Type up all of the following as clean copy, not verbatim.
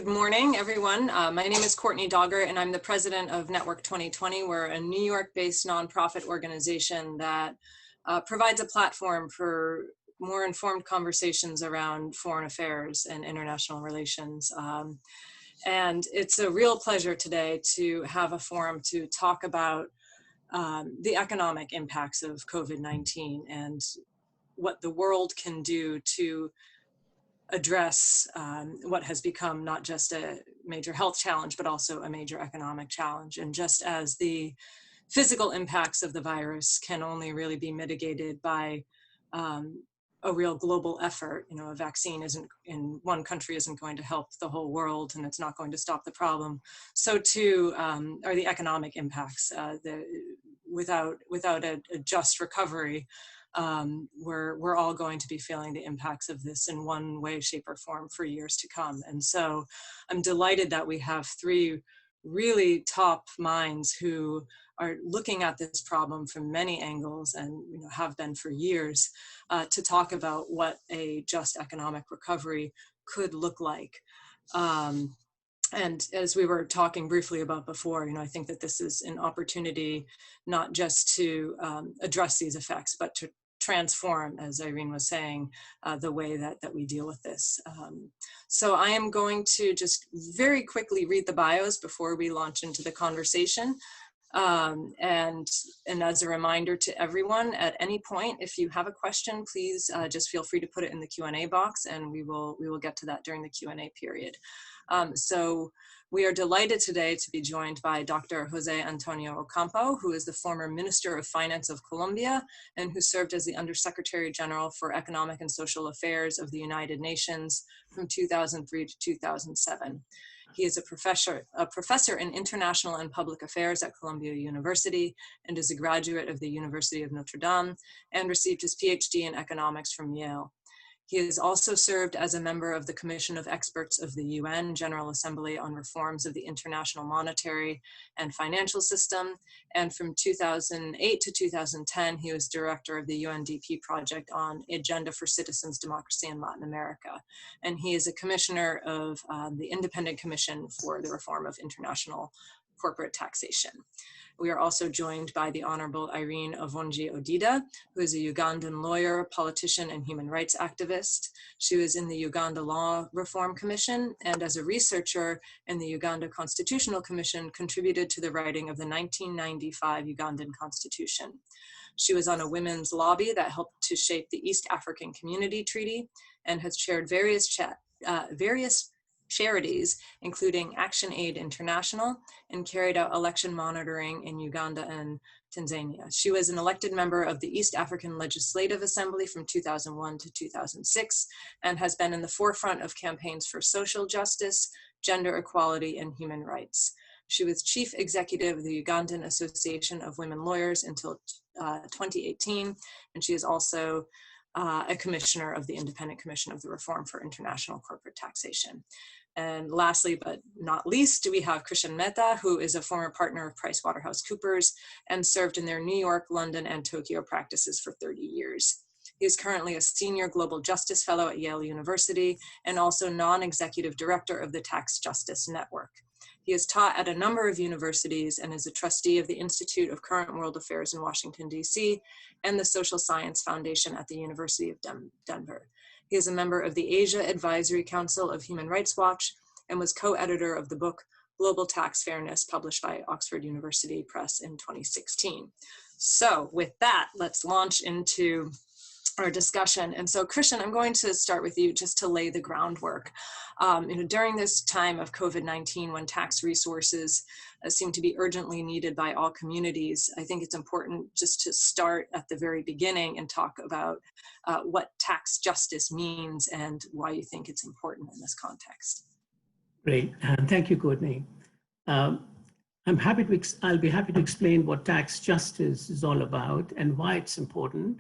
morning, everyone. My name is Courtney Dogger, and I'm the president of Network 2020. We're a New York-based nonprofit organization that provides a platform for more informed conversations around foreign affairs and international relations. And it's a real pleasure today to have a forum to talk about the economic impacts of COVID-19 and what the world can do to address what has become not just a major health challenge, but also a major economic challenge. And just as the physical impacts of the virus can only really be mitigated by a real global effort, you know, a vaccine isn't in one country isn't going to help the whole world, and it's not going to stop the problem. So too are the economic impacts. Without a just recovery, we're all going to be feeling the impacts of this in one way, shape, or form for years to come. And so I'm delighted that we have three really top minds who are looking at this problem from many angles and have been for years to talk about what a just economic recovery could look like. And as we were talking briefly about before, I think that this is an opportunity not just to address these effects, but to transform, as Irene was saying, the way that we deal with this. So I am going to just very quickly read the bios before we launch into the conversation. And as a reminder to everyone, at any point, if you have a question, please just feel free to put it in the Q&A box, and we will get to that during the Q&A period. So we are delighted today to be joined by Dr. José Antonio Ocampo, who is the former Minister of Finance of Colombia and who served as the Undersecretary General for Economic and Social Affairs of the United Nations from 2003 to 2007. He is a professor in international and public affairs at Columbia University and is a graduate of the University of Notre Dame and received his PhD in economics from Yale. He has also served as a member of the Commission of Experts of the UN General Assembly on reforms of the international monetary and financial system. And from 2008 to 2010, he was director of the UNDP project on Agenda for Citizens Democracy in Latin America. And he is a commissioner of the Independent Commission for the Reform of International Corporate Taxation. We are also joined by the Honorable Irene Ovonji-Odida, who is a Ugandan lawyer, politician, and human rights activist. She was in the Uganda Law Reform Commission, and as a researcher in the Uganda Constitutional Commission, contributed to the writing of the 1995 Ugandan Constitution. She was on a women's lobby that helped to shape the East African Community Treaty and has chaired various charities, including Action Aid International, and carried out election monitoring in Uganda and Tanzania. She was an elected member of the East African Legislative Assembly from 2001 to 2006, and has been in the forefront of campaigns for social justice, gender equality, and human rights. She was chief executive of the Ugandan Association of Women Lawyers until 2018, and she is also a commissioner of the Independent Commission of the Reform for International Corporate Taxation. And lastly, but not least, we have Krishen Mehta, who is a former partner of PricewaterhouseCoopers and served in their New York, London, and Tokyo practices for 30 years. He is currently a senior global justice fellow at Yale University and also non-executive director of the Tax Justice Network. He has taught at a number of universities and is a trustee of the Institute of Current World Affairs in Washington, D.C., and the Social Science Foundation at the University of Denver. He is a member of the Asia Advisory Council of Human Rights Watch and was co-editor of the book Global Tax Fairness, published by Oxford University Press in 2016. So with that, let's launch into our discussion. And so, Krishen, I'm going to start with you just to lay the groundwork. During this time of COVID-19, when tax resources seem to be urgently needed by all communities, I think it's important just to start at the very beginning and talk about what tax justice means and why you think it's important in this context. Great, thank you, Courtney. I'll be happy to explain what tax justice is all about and why it's important,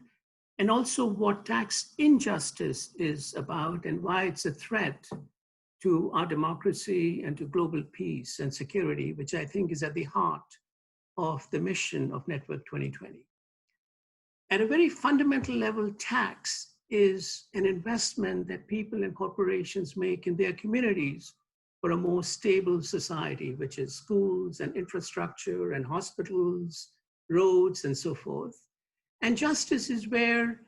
and also what tax injustice is about and why it's a threat to our democracy and to global peace and security, which I think is at the heart of the mission of Network 2020. At a very fundamental level, tax is an investment that people and corporations make in their communities for a more stable society, which is schools and infrastructure and hospitals, roads, and so forth. And justice is where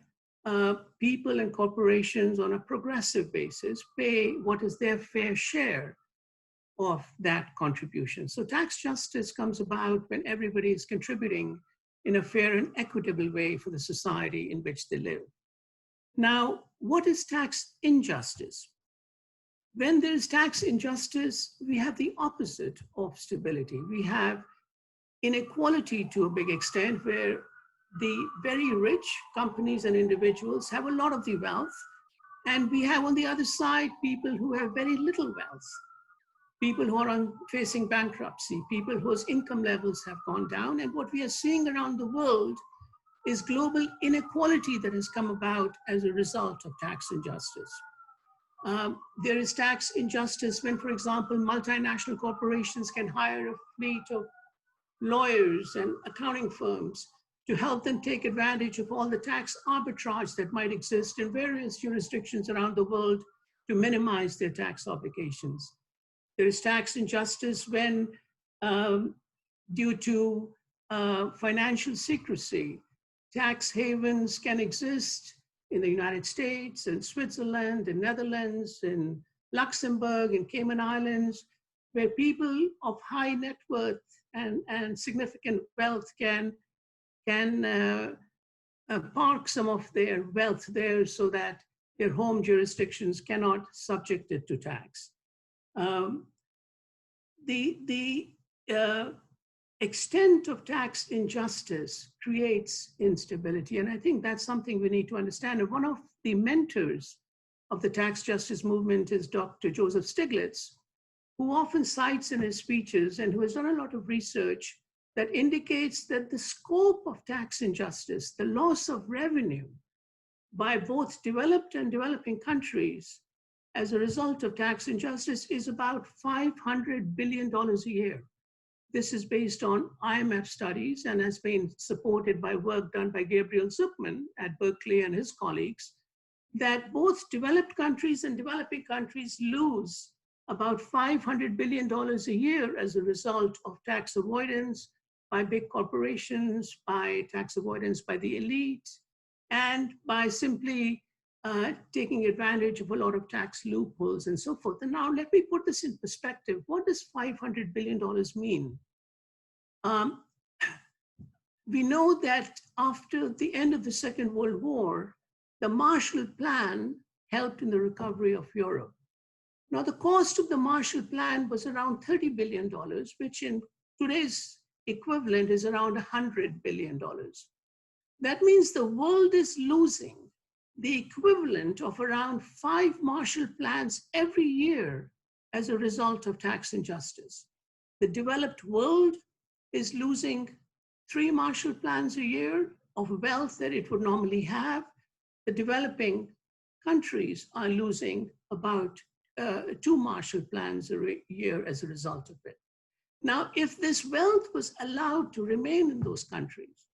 people and corporations on a progressive basis pay what is their fair share of that contribution. So tax justice comes about when everybody is contributing in a fair and equitable way for the society in which they live. Now, what is tax injustice? When there is tax injustice, we have the opposite of stability. We have inequality to a big extent, where the very rich companies and individuals have a lot of the wealth, and we have on the other side people who have very little wealth, people who are facing bankruptcy, people whose income levels have gone down. And what we are seeing around the world is global inequality that has come about as a result of tax injustice. There is tax injustice when, for example, multinational corporations can hire a fleet of lawyers and accounting firms to help them take advantage of all the tax arbitrage that might exist in various jurisdictions around the world to minimize their tax obligations. There is tax injustice when, due to financial secrecy, tax havens can exist in the United States, in Switzerland, in Netherlands, in Luxembourg, in Cayman Islands, where people of high net worth and significant wealth can park some of their wealth there so that their home jurisdictions cannot subject it to tax. The extent of tax injustice creates instability, and I think that's something we need to understand. And one of the mentors of the tax justice movement is Dr. Joseph Stiglitz, who often cites in his speeches and who has done a lot of research that indicates that the scope of tax injustice, the loss of revenue by both developed and developing countries as a result of tax injustice is about $500 billion a year. This is based on IMF studies and has been supported by work done by Gabriel Zuckman at Berkeley and his colleagues, that both developed countries and developing countries lose about $500 billion a year as a result of tax avoidance by big corporations, by tax avoidance by the elite, and by simply taking advantage of a lot of tax loopholes and so forth. And now let me put this in perspective. What does $500 billion mean? We know that after the end of the Second World War, the Marshall Plan helped in the recovery of Europe. Now, the cost of the Marshall Plan was around $30 billion, which in today's equivalent is around $100 billion. That means the world is losing the equivalent of around 5 Marshall Plans every year as a result of tax injustice. The developed world is losing 3 Marshall Plans a year of wealth that it would normally have. The developing countries are losing about 2 Marshall Plans a year as a result of it. Now, if this wealth was allowed to remain in those countries,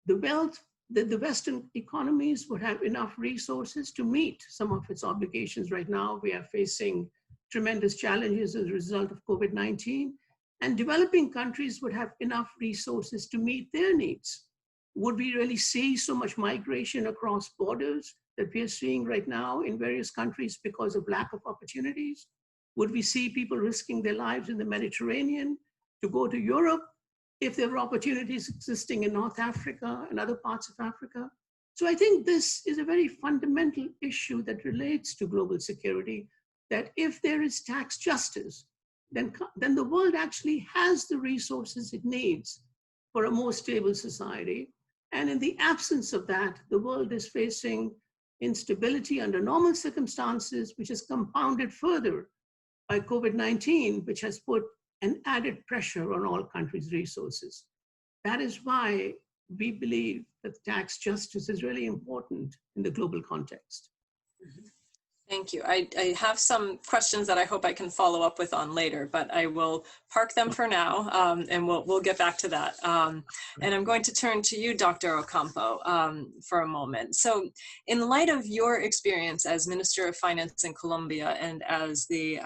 the Western economies would have enough resources to meet some of its obligations. Right now, we are facing tremendous challenges as a result of COVID-19, and developing countries would have enough resources to meet their needs. Would we really see so much migration across borders that we are seeing right now in various countries because of lack of opportunities? Would we see people risking their lives in the Mediterranean to go to Europe if there were opportunities existing in North Africa and other parts of Africa? So I think this is a very fundamental issue that relates to global security, that if there is tax justice, then the world actually has the resources it needs for a more stable society. And in the absence of that, the world is facing instability under normal circumstances, which is compounded further by COVID-19, which has put an added pressure on all countries' resources. That is why we believe that tax justice is really important in the global context. Thank you. I have some questions that I hope I can follow up with on later, but I will park them for now, and we'll get back to that. And I'm going to turn to you, Dr. Ocampo, for a moment. So in light of your experience as Minister of Finance in Colombia and as the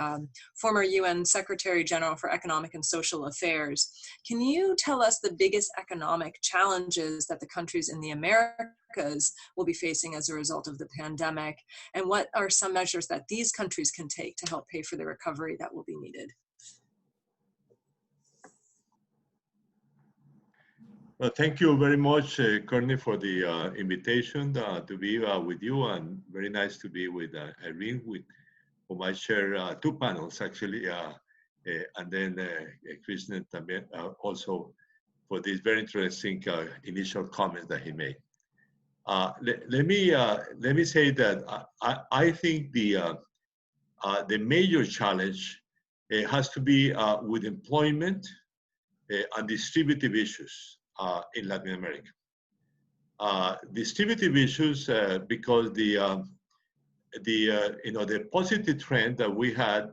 former UN Secretary General for Economic and Social Affairs, can you tell us the biggest economic challenges that the countries in the Americas will be facing as a result of the pandemic? And what are some measures that these countries can take to help pay for the recovery that will be needed? Well, thank you very much, Courtney, for the invitation to be with you, and very nice to be with Irene, with whom I share two panels actually, and then Krishen also for these very interesting initial comments that he made. Let me say that I think the major challenge has to be with employment and distributive issues in Latin America. Distributive issues because the positive trend that we had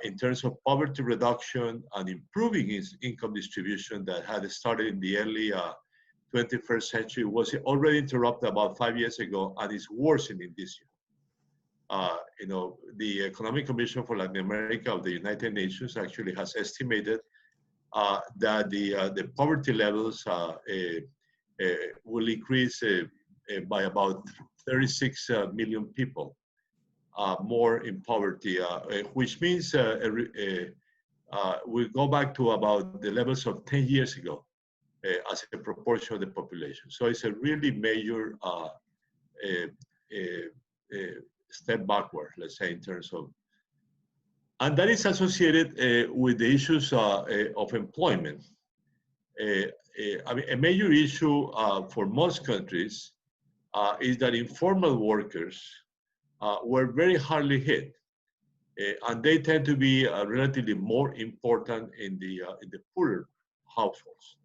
in terms of poverty reduction and improving its income distribution that had started in the early 21st century was already interrupted about 5 years ago and is worsening this year. The Economic Commission for Latin America of the United Nations actually has estimated that the poverty levels will increase by about 36 million people more in poverty, which means we go back to about the levels of 10 years ago as a proportion of the population. So it's a really major step backward, let's say, in terms of, and that is associated with the issues of employment. I mean, a major issue for most countries is that informal workers were very hardly hit, and they tend to be relatively more important in the poorer households.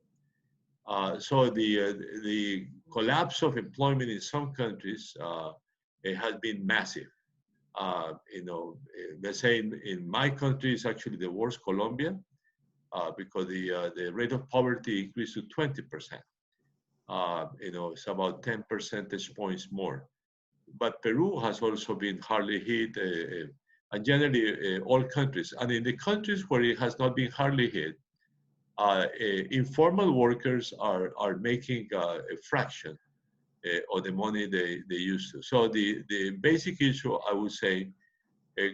So the collapse of employment in some countries it has been massive. Let's say in my country is actually the worst, Colombia, because the rate of poverty increased to 20%. It's about 10 percentage points more. But Peru has also been hardly hit, and generally all countries. And in the countries where it has not been hardly hit, informal workers are making a fraction of the money they used to. So the basic issue, I would say,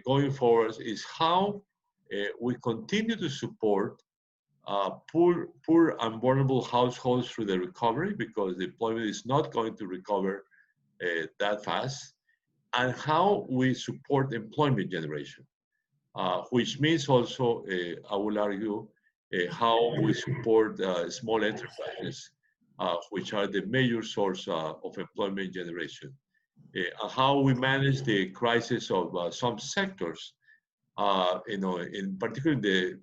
going forward is how we continue to support poor and vulnerable households through the recovery, because the employment is not going to recover that fast, and how we support employment generation, which means also, I will argue, how we support small enterprises, which are the major source of employment generation, and how we manage the crisis of some sectors, in particular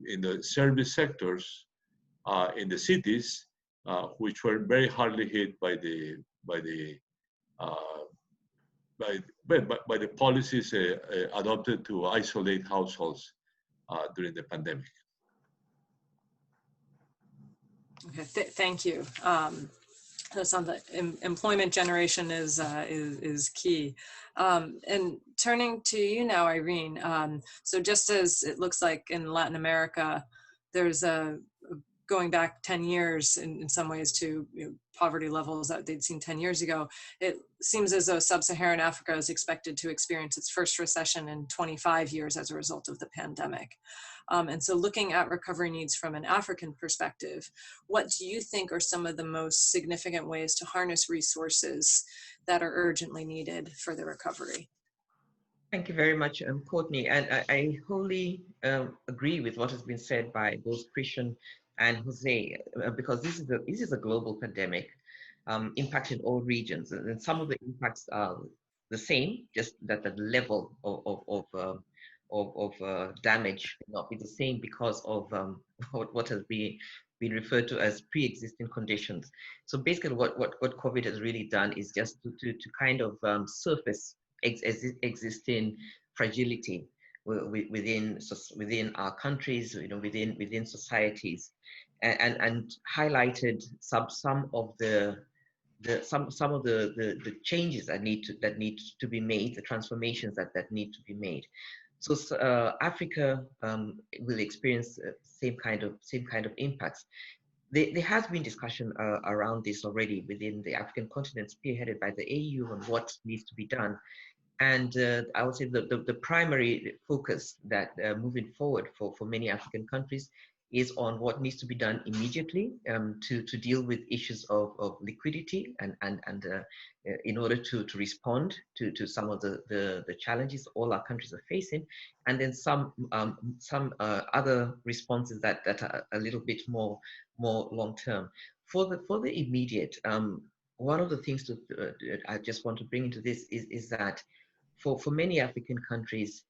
in the service sectors in the cities, which were very hardly hit by the policies adopted to isolate households during the pandemic. Okay, thank you. That sounds like employment generation is key. And turning to you now, Irene. So just as it looks like in Latin America, there's going back 10 years in some ways to poverty levels that they'd seen 10 years ago, it seems as though sub-Saharan Africa is expected to experience its first recession in 25 years as a result of the pandemic. And so looking at recovery needs from an African perspective, what do you think are some of the most significant ways to harness resources that are urgently needed for the recovery? Thank you very much, Courtney. And I wholly agree with what has been said by both Krishen and Jose, because this is a global pandemic impacting all regions, and some of the impacts are the same, just that the level of damage will not be the same because of what has been referred to as pre-existing conditions. So basically, what COVID has really done is just to kind of surface existing fragility within our countries, within societies, and highlighted some of the changes that need to be made, the transformations that need to be made. So Africa will experience same kind of impacts. There has been discussion around this already within the African continent, spearheaded by the AU, on what needs to be done. And I would say the primary focus that moving forward for many African countries is on what needs to be done immediately to deal with issues of liquidity and in order to respond to some of the challenges all our countries are facing, and then some other responses that are a little bit more long term. For the immediate, one of the things I just want to bring into this is that for many African countries,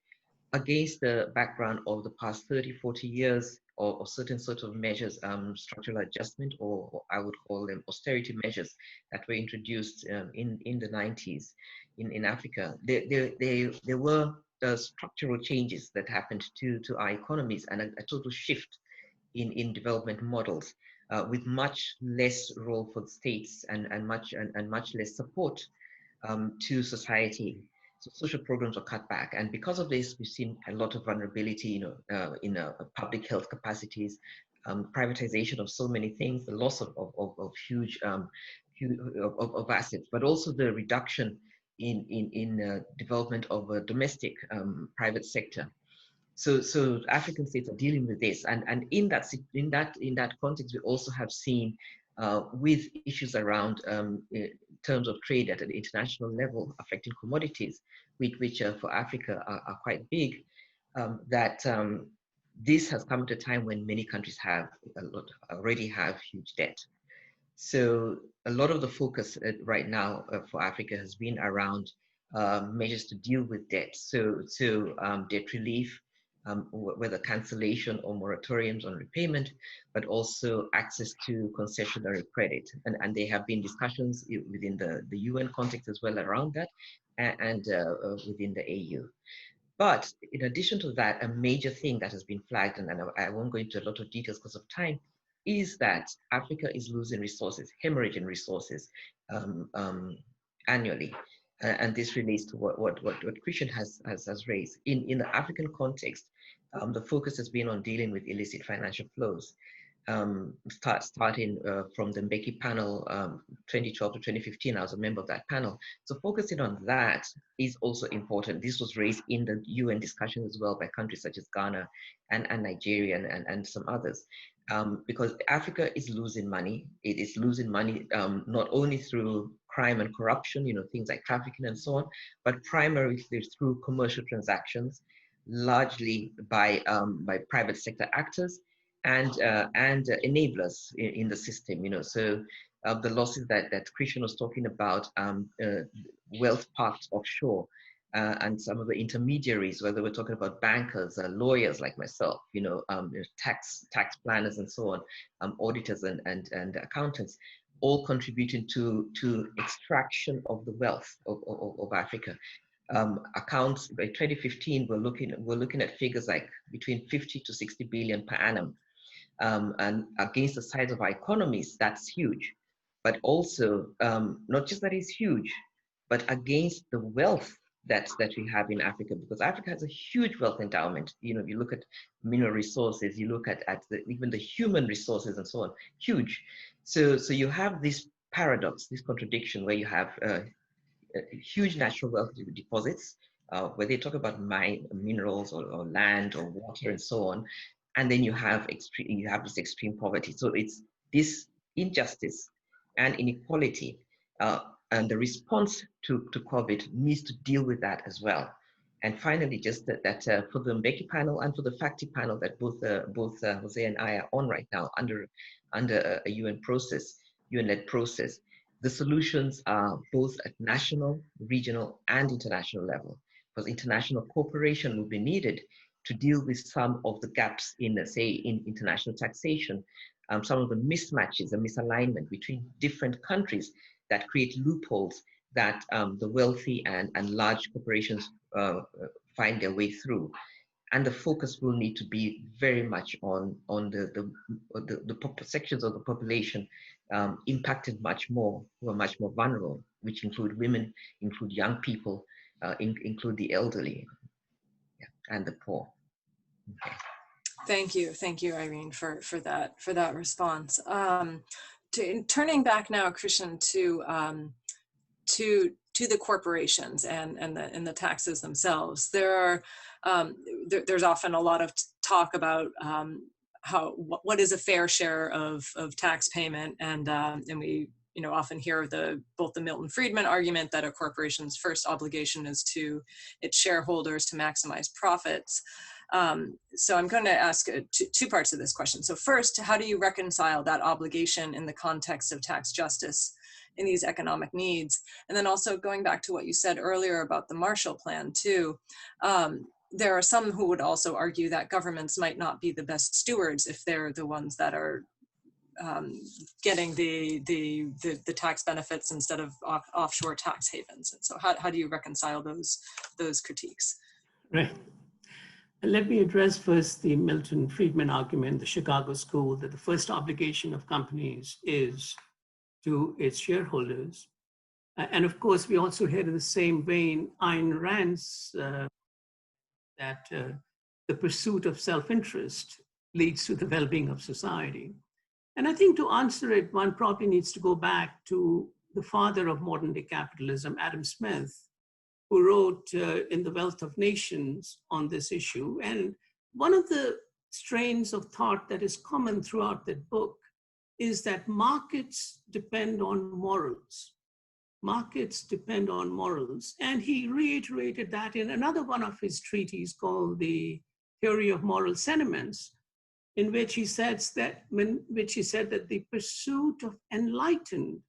against the background of the past 30, 40 years of certain sort of measures, structural adjustment, or I would call them austerity measures that were introduced in the 90s in Africa, there were structural changes that happened to our economies, and a total shift in development models, with much less role for the states and much less support to society. So social programs were cut back, and because of this, we've seen a lot of vulnerability, in public health capacities, privatization of so many things, the loss of huge assets, but also the reduction in development of a domestic private sector. So African states are dealing with this, and in that context, we also have seen with issues around terms of trade at an international level affecting commodities, which for Africa are quite big, that this has come at a time when many countries already have huge debt. So a lot of the focus right now for Africa has been around measures to deal with debt. So debt relief, whether cancellation or moratoriums on repayment, but also access to concessionary credit. And there have been discussions within the UN context as well around that, and within the AU. But in addition to that, a major thing that has been flagged, and I won't go into a lot of details because of time, is that Africa is losing resources, hemorrhaging resources annually. And this relates to what Krishen has raised. In the African context, the focus has been on dealing with illicit financial flows, starting from the Mbkeki panel, 2012 to 2015. I was a member of that panel. So focusing on that is also important. This was raised in the UN discussion as well by countries such as Ghana and Nigeria and some others. Because Africa is losing money. It is losing money not only through crime and corruption, things like trafficking and so on, but primarily through commercial transactions, largely by private sector actors and enablers in the system. So the losses that Krishen was talking about, wealth parked offshore, and some of the intermediaries, whether we're talking about bankers, lawyers like myself, tax planners and so on, auditors and accountants, all contributing to extraction of the wealth of Africa. Accounts by 2015, we're looking at figures like between 50 to 60 billion per annum, and against the size of our economies, that's huge. But also, not just that it's huge, but against the wealth that we have in Africa, because Africa has a huge wealth endowment. You look at mineral resources, you look at even the human resources and so on, huge. So you have this paradox, this contradiction, where you have huge natural wealth deposits, where they talk about minerals or land or water and so on, and then you have this extreme poverty. So it's this injustice and inequality. And the response to COVID needs to deal with that as well. And finally, just that for the Mbkeki panel and for the FACTI panel that both Jose and I are on right now under a UN UN-led process, the solutions are both at national, regional, and international level, because international cooperation will be needed to deal with some of the gaps in international taxation, some of the mismatches and misalignment between different countries that create loopholes that the wealthy and large corporations find their way through. And the focus will need to be very much on the sections of the population impacted much more, who are much more vulnerable, which include women, include young people, include the elderly, and the poor. Okay. Thank you, Irene, for that response. Turning back now, Krishen, to the corporations and the taxes themselves. There's often a lot of talk about what is a fair share of tax payment, and we often hear both the Milton Friedman argument that a corporation's first obligation is to its shareholders to maximize profits. So I'm going to ask two parts of this question. So first, how do you reconcile that obligation in the context of tax justice in these economic needs? And then also going back to what you said earlier about the Marshall Plan too, there are some who would also argue that governments might not be the best stewards if they're the ones that are getting the tax benefits instead of offshore tax havens. And so how do you reconcile those critiques? Right. Let me address first the Milton Friedman argument, the Chicago School, that the first obligation of companies is to its shareholders. And of course, we also hear in the same vein Ayn Rand's that the pursuit of self-interest leads to the well-being of society. And I think to answer it, one probably needs to go back to the father of modern day capitalism, Adam Smith, who wrote in The Wealth of Nations on this issue. And one of the strains of thought that is common throughout that book is that markets depend on morals. Markets depend on morals. And he reiterated that in another one of his treatises called The Theory of Moral Sentiments, in which he said that the pursuit of enlightened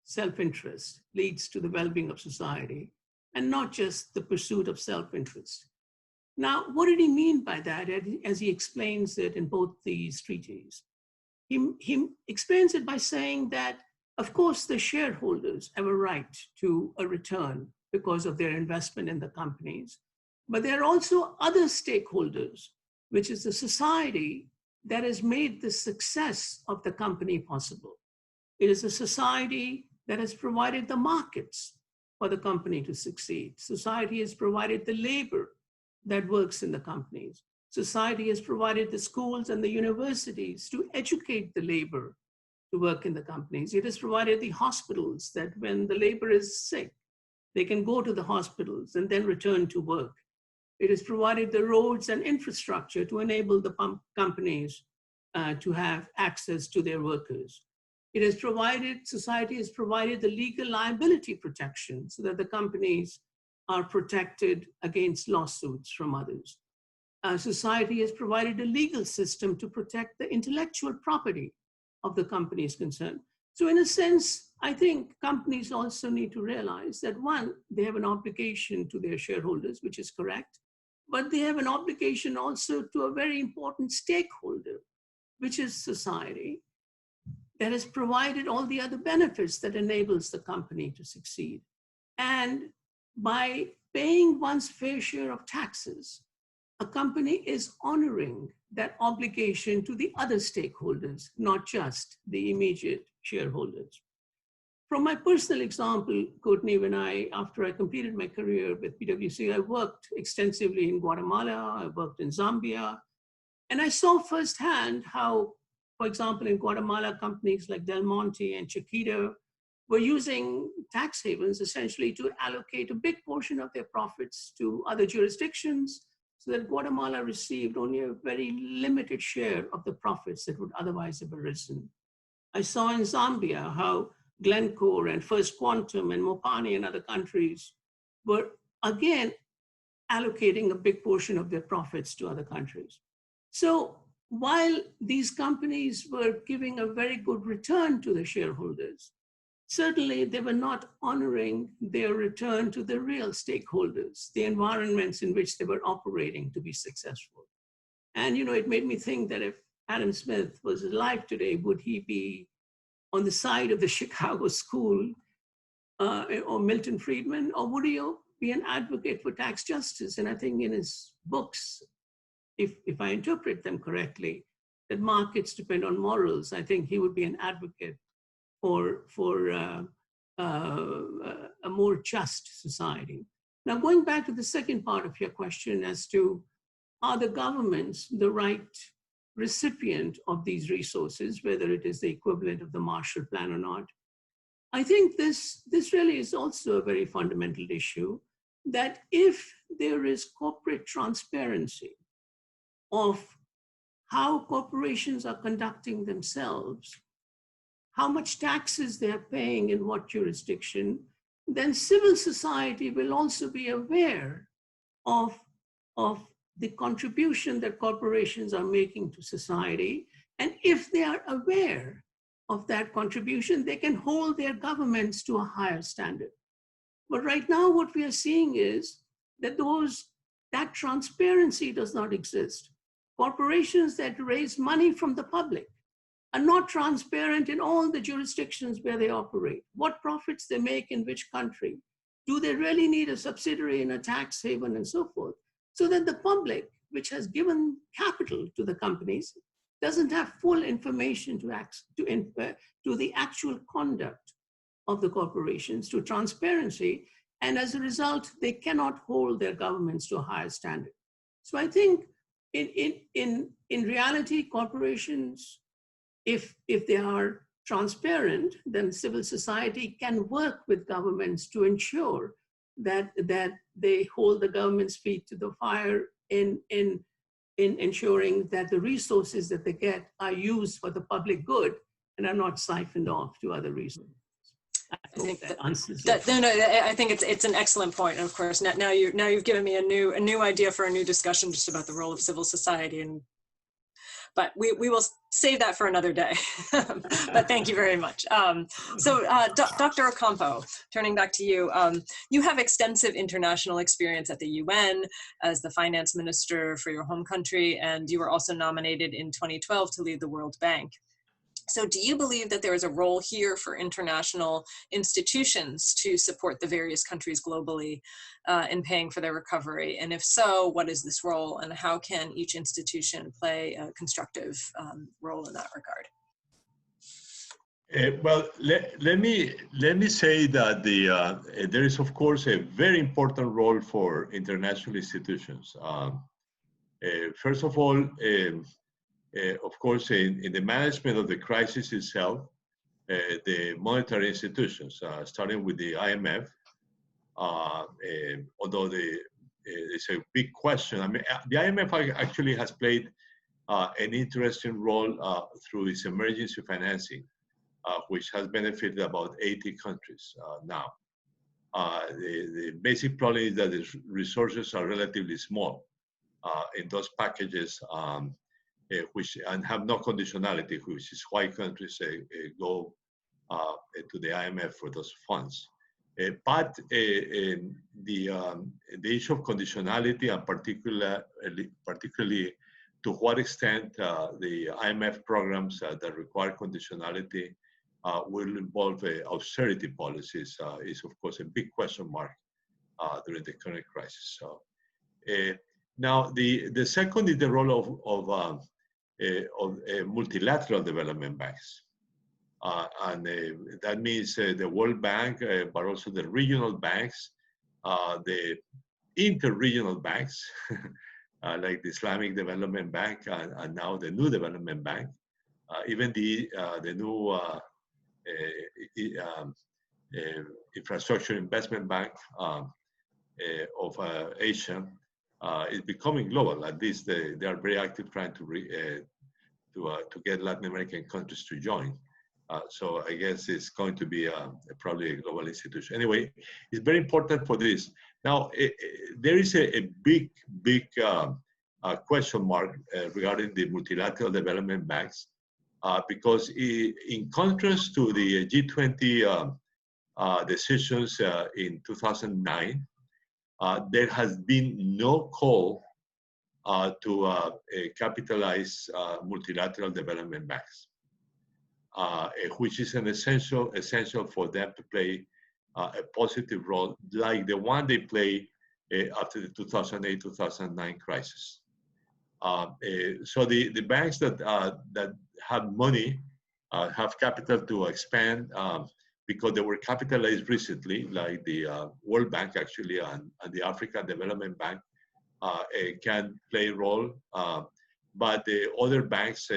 self-interest leads to the well-being of society, and not just the pursuit of self-interest. Now, what did he mean by that, as he explains it in both these treatises? He explains it by saying that, of course, the shareholders have a right to a return because of their investment in the companies, but there are also other stakeholders, which is the society that has made the success of the company possible. It is a society that has provided the markets for the company to succeed. Society has provided the labor that works in the companies. Society has provided the schools and the universities to educate the labor to work in the companies. It has provided the hospitals that when the labor is sick, they can go to the hospitals and then return to work. It has provided the roads and infrastructure to enable the companies to have access to their workers. It has provided, society has provided the legal liability protection so that the companies are protected against lawsuits from others. Society has provided a legal system to protect the intellectual property of the companies concerned. So in a sense, I think companies also need to realize that one, they have an obligation to their shareholders, which is correct, but they have an obligation also to a very important stakeholder, which is society, that has provided all the other benefits that enables the company to succeed. And by paying one's fair share of taxes, a company is honoring that obligation to the other stakeholders, not just the immediate shareholders. From my personal example, Courtney, after I completed my career with PwC, I worked extensively in Guatemala, I worked in Zambia, and I saw firsthand how, for example, in Guatemala, companies like Del Monte and Chiquita were using tax havens essentially to allocate a big portion of their profits to other jurisdictions, so that Guatemala received only a very limited share of the profits that would otherwise have arisen. I saw in Zambia how Glencore and First Quantum and Mopani and other countries were again allocating a big portion of their profits to other countries. So while these companies were giving a very good return to the shareholders, certainly they were not honoring their return to the real stakeholders, the environments in which they were operating to be successful. And it made me think that if Adam Smith was alive today, would he be on the side of the Chicago School or Milton Friedman, or would he be an advocate for tax justice? And I think in his books, if I interpret them correctly, that markets depend on morals, I think he would be an advocate for a more just society. Now, going back to the second part of your question as to, are the governments the right recipient of these resources, whether it is the equivalent of the Marshall Plan or not? I think this really is also a very fundamental issue, that if there is corporate transparency of how corporations are conducting themselves, how much taxes they're paying in what jurisdiction, then civil society will also be aware of the contribution that corporations are making to society. And if they are aware of that contribution, they can hold their governments to a higher standard. But right now, what we are seeing is that that transparency does not exist. Corporations that raise money from the public are not transparent in all the jurisdictions where they operate. What profits they make in which country? Do they really need a subsidiary in a tax haven and so forth? So that the public, which has given capital to the companies, doesn't have full information to the actual conduct of the corporations, to transparency, and as a result, they cannot hold their governments to a higher standard. So I think in reality, corporations, if they are transparent, then civil society can work with governments to ensure that they hold the government's feet to the fire in ensuring that the resources that they get are used for the public good and are not siphoned off to other reasons. I think that answers it. No, I think it's an excellent point. And of course, now you've given me a new idea for a new discussion just about the role of civil society. But we will save that for another day. But thank you very much. So Dr. Ocampo, turning back to you, you have extensive international experience at the UN as the finance minister for your home country, and you were also nominated in 2012 to lead the World Bank. So do you believe that there is a role here for international institutions to support the various countries globally in paying for their recovery? And if so, what is this role, and how can each institution play a constructive role in that regard? Well, let me say that there is, of course, a very important role for international institutions. First of all, of course, in the management of the crisis itself, the monetary institutions, starting with the IMF, although it's a big question. I mean, the IMF actually has played an interesting role through its emergency financing, which has benefited about 80 countries now. The basic problem is that the resources are relatively small in those packages, and have no conditionality, which is why countries go to the IMF for those funds. But the issue of conditionality, and particularly to what extent the IMF programs that require conditionality will involve austerity policies is, of course, a big question mark during the current crisis. So, now, the second is the role of multilateral development banks. And that means the World Bank, but also the regional banks, the inter-regional banks, like the Islamic Development Bank and now the New Development Bank, even the new Infrastructure Investment Bank of Asia, is becoming global. At least they are very active trying to get Latin American countries to join. So I guess it's going to be probably a global institution. Anyway, it's very important for this. Now, there is a big question mark regarding the multilateral development banks, because in contrast to the G20 decisions in 2009, there has been no call to capitalize multilateral development banks, which is an essential for them to play a positive role like the one they play after the 2008-2009 crisis. So the banks that have money, have capital to expand because they were capitalized recently, like the World Bank actually and the African Development Bank can play a role. But the other banks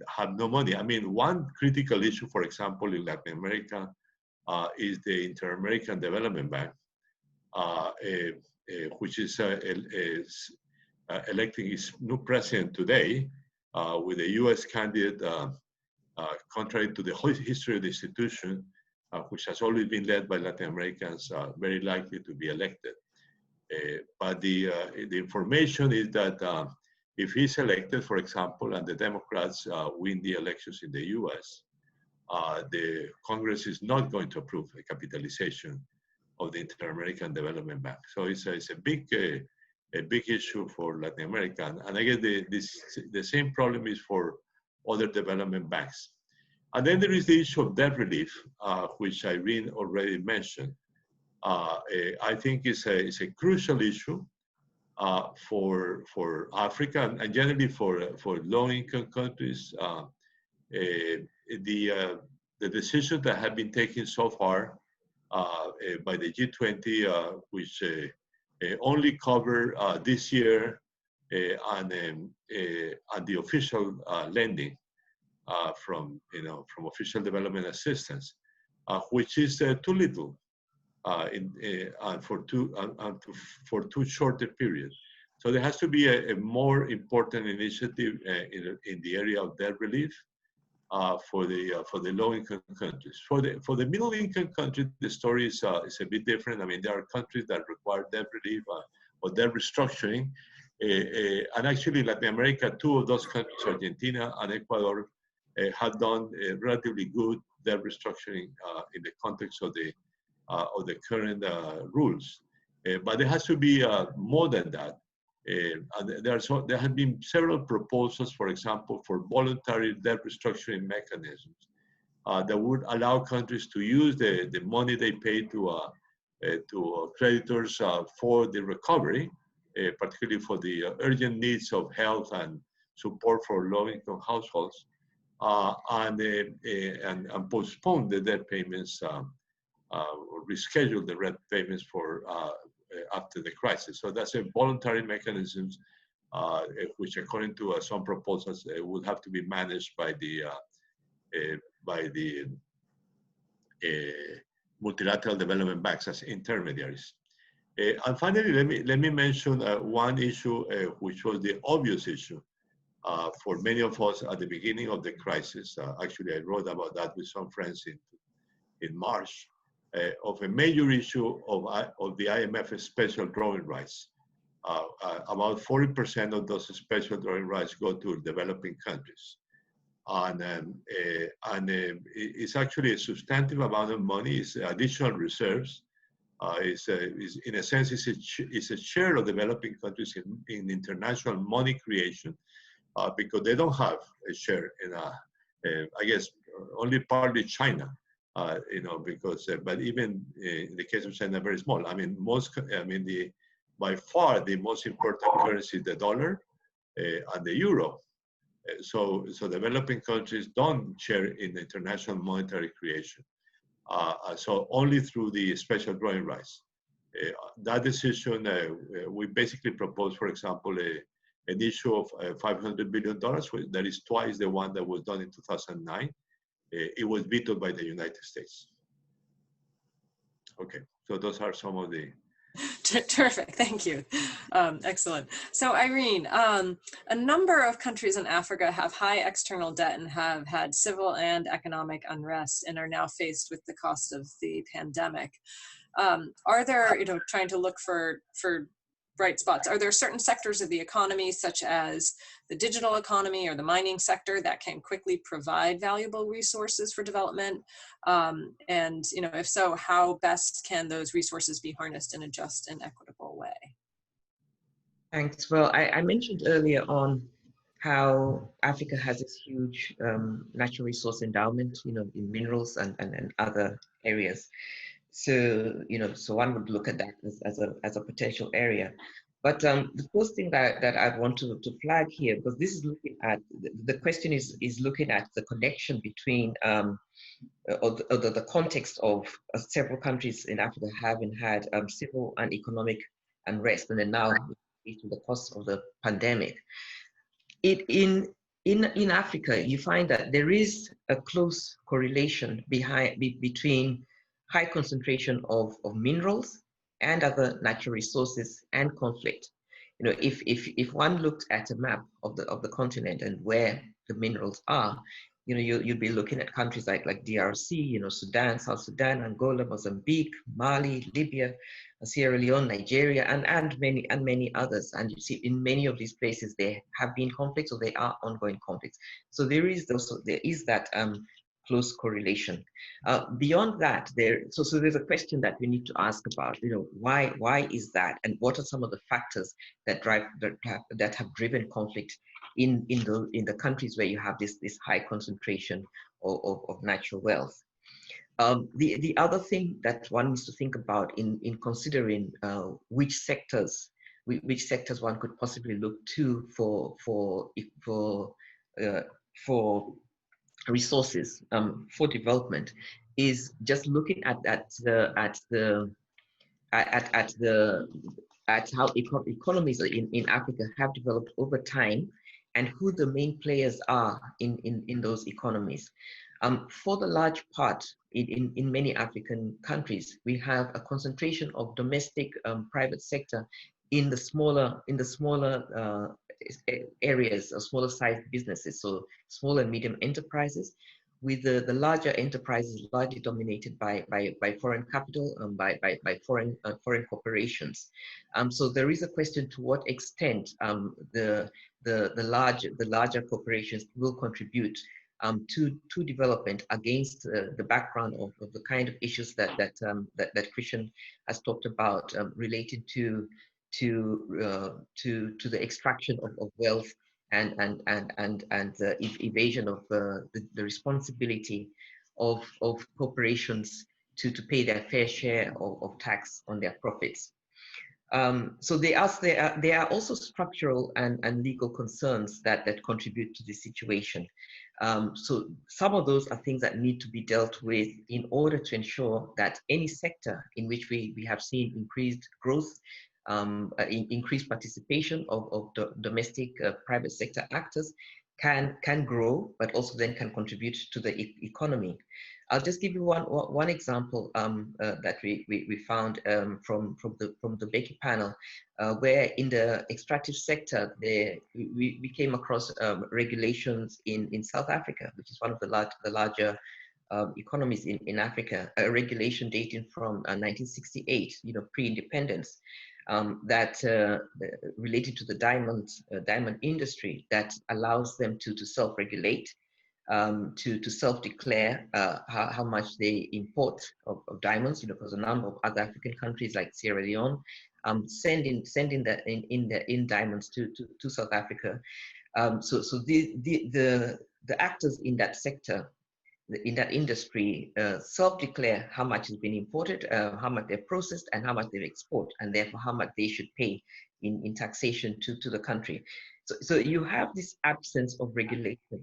have no money. I mean, one critical issue, for example, in Latin America is the Inter-American Development Bank, which is electing its new president today with a U.S. candidate, contrary to the whole history of the institution, which has always been led by Latin Americans, very likely to be elected. But the information is that if he's elected, for example, and the Democrats win the elections in the U.S., the Congress is not going to approve a capitalization of the Inter-American Development Bank. So it's a big issue for Latin America. And I guess the same problem is for other development banks. And then there is the issue of debt relief, which Irene already mentioned. I think it's a crucial issue for Africa and generally for low-income countries. The decisions that have been taken so far by the G20, which only cover this year and the official lending from official development assistance, which is too little for too short a period. So there has to be a more important initiative in the area of debt relief for the low-income countries. For the middle-income countries, the story is a bit different. I mean, there are countries that require debt relief or debt restructuring, and actually, Latin America, two of those countries, Argentina and Ecuador, have done relatively good debt restructuring in the context of the current rules. But there has to be more than that. And there have been several proposals, for example, for voluntary debt restructuring mechanisms that would allow countries to use the money they pay to creditors for the recovery, particularly for the urgent needs of health and support for low-income households, and postpone the debt payments or reschedule the debt payments for after the crisis. So that's a voluntary mechanism, which according to some proposals would have to be managed by the multilateral development banks as intermediaries. And finally, let me mention one issue, which was the obvious issue for many of us at the beginning of the crisis. Actually, I wrote about that with some friends in March. Of a major issue of the IMF special drawing rights. About 40% of those special drawing rights go to developing countries. And it's actually a substantive amount of money. It's additional reserves. In a sense, it's a share of developing countries in international money creation because they don't have a share in, I guess, only partly China. Because, but even in the case of China, very small. I mean, by far the most important currency is the dollar and the euro. So developing countries don't share in the international monetary creation. So only through the special drawing rights. That decision, we basically proposed, for example, an issue of $500 billion, that is twice the one that was done in 2009. It was vetoed by the United States. Okay, so those are some of the... Terrific, thank you. Excellent. So Irene, a number of countries in Africa have high external debt and have had civil and economic unrest and are now faced with the cost of the pandemic. Are there, trying to look for bright spots, are there certain sectors of the economy, such as the digital economy or the mining sector, that can quickly provide valuable resources for development? And if so, how best can those resources be harnessed in a just and equitable way? Thanks. Well, I mentioned earlier on how Africa has this huge natural resource endowment, in minerals and other areas. So, so one would look at that as a potential area. But the first thing that I want to flag here, because this is looking at, the question is looking at the connection between, or the context of several countries in Africa having had civil and economic unrest, and then now due to the cost of the pandemic. In Africa, you find that there is a close correlation between high concentration of minerals and other natural resources and conflict. If one looked at a map of the continent and where the minerals are, you'd be looking at countries like DRC, Sudan, South Sudan, Angola, Mozambique, Mali, Libya, Sierra Leone, Nigeria, and many others. And you see, in many of these places, there have been conflicts, or there are ongoing conflicts. So there is that close correlation. Beyond that, so there's a question that we need to ask about. Why is that, and what are some of the factors that have driven conflict in the countries where you have this high concentration of natural wealth? The other thing that one needs to think about in considering which sectors one could possibly look to for resources for development is just looking at how economies in Africa have developed over time, and who the main players are in those economies. For the large part, in many African countries, we have a concentration of domestic private sector in the smaller areas, or smaller sized businesses, so small and medium enterprises, with the larger enterprises largely dominated by foreign capital, by foreign corporations. So there is a question to what extent the larger corporations will contribute to development against the background of the kind of issues that Krishen has talked about, related to the extraction of wealth and the evasion of the responsibility of corporations to pay their fair share of tax on their profits. So there are also structural and legal concerns that contribute to this situation. So some of those are things that need to be dealt with in order to ensure that any sector in which we have seen increased growth, increased participation of the domestic private sector actors can grow, but also then can contribute to the economy. I'll just give you one example that we found from the Mbkeki panel, where in the extractive sector we came across regulations in South Africa, which is one of the larger economies in Africa, a regulation dating from 1968, pre-independence, that related to the diamond industry, that allows them to self-regulate, to self-declare how much they import of diamonds, because a number of other African countries like Sierra Leone sending in diamonds to South Africa. So the actors in that sector, in that industry, self-declare how much has been imported, how much they've processed, and how much they export, and therefore how much they should pay in taxation to the country. So you have this absence of regulation,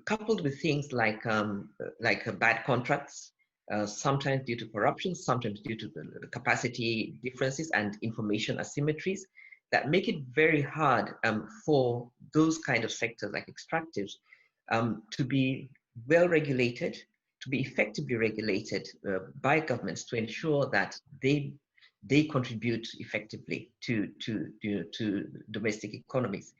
coupled with things like bad contracts, sometimes due to corruption, sometimes due to the capacity differences and information asymmetries, that make it very hard for those kind of sectors like extractives to be well regulated, to be effectively regulated by governments, to ensure that they contribute effectively to domestic economies.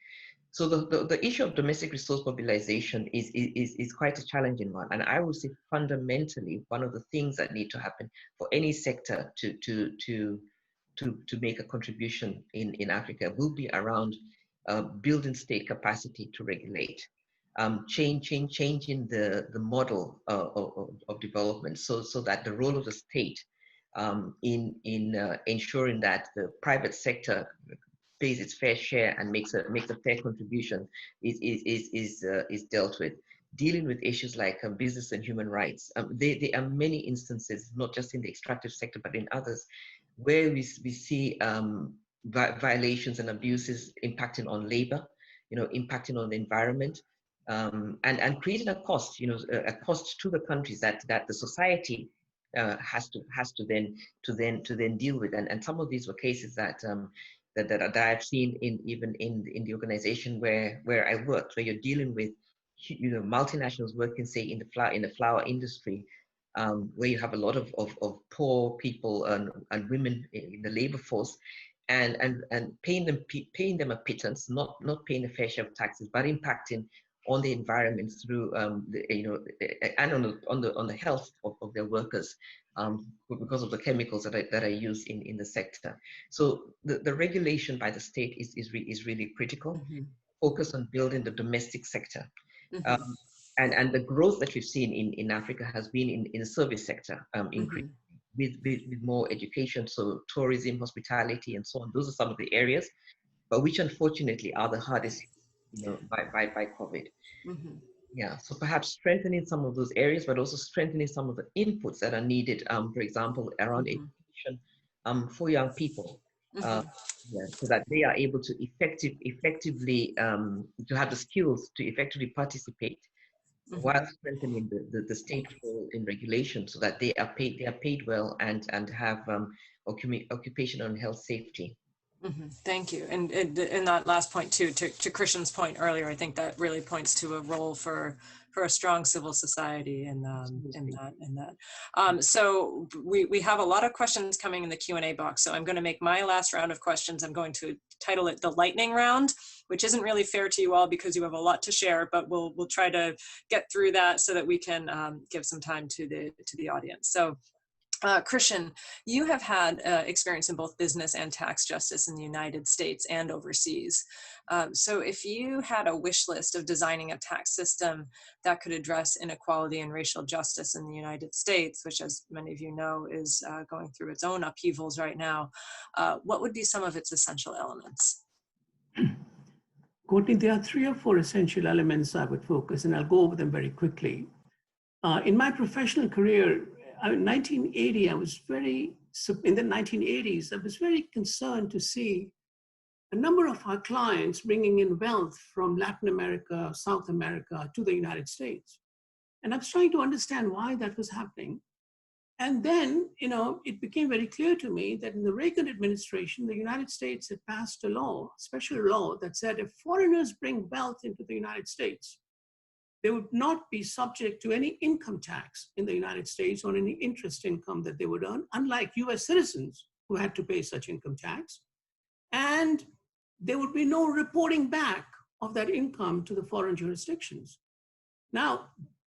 So the issue of domestic resource mobilization is quite a challenging one, and I would say fundamentally one of the things that need to happen for any sector to make a contribution in Africa will be around building state capacity to regulate, changing the model of development, so that the role of the state in ensuring that the private sector pays its fair share and makes a fair contribution is dealt with. Dealing with issues like business and human rights, there are many instances, not just in the extractive sector, but in others, where we see violations and abuses impacting on labor, impacting on the environment, and creating a cost, a cost to the countries that the society has to then deal with. And some of these were cases that that I've seen even in the organization where I worked, where you're dealing with multinationals working, say, in the flower industry, where you have a lot of poor people and women in the labor force, and paying them a pittance, not paying a fair share of taxes, but impacting on the environment through and on the health of their workers, because of the chemicals that are used in the sector. So the regulation by the state is really critical. Mm-hmm. Focus on building the domestic sector. Mm-hmm. And the growth that we've seen in Africa has been in the service sector, increase with more education, so tourism, hospitality, and so on. Those are some of the areas, but which unfortunately are the hardest, by COVID. Mm-hmm. Yeah, so perhaps strengthening some of those areas, but also strengthening some of the inputs that are needed, for example, around education for young people. So that they are able to effectively to have the skills to effectively participate, while strengthening the state role in regulation, so that they are paid well and have occupational and health safety. Thank you. And in that last point too, to Krishen's point earlier, I think that really points to a role for a strong civil society in that. So we have a lot of questions coming in the Q&A box. So I'm going to make my last round of questions. I'm going to title it the lightning round, which isn't really fair to you all because you have a lot to share, but we'll try to get through that so that we can give some time to the audience. So Krishen, you have had experience in both business and tax justice in the United States and overseas. So if you had a wish list of designing a tax system that could address inequality and racial justice in the United States, which, as many of you know, is going through its own upheavals right now, what would be some of its essential elements? Courtney, there are 3 or 4 essential elements I would focus, and I'll go over them very quickly. In my professional career, in 1980, in the 1980s, I was very concerned to see a number of our clients bringing in wealth from Latin America, South America to the United States. And I was trying to understand why that was happening. And then, it became very clear to me that in the Reagan administration, the United States had passed a law, a special law that said if foreigners bring wealth into the United States, they would not be subject to any income tax in the United States on any interest income that they would earn, unlike US citizens who had to pay such income tax. And there would be no reporting back of that income to the foreign jurisdictions. Now,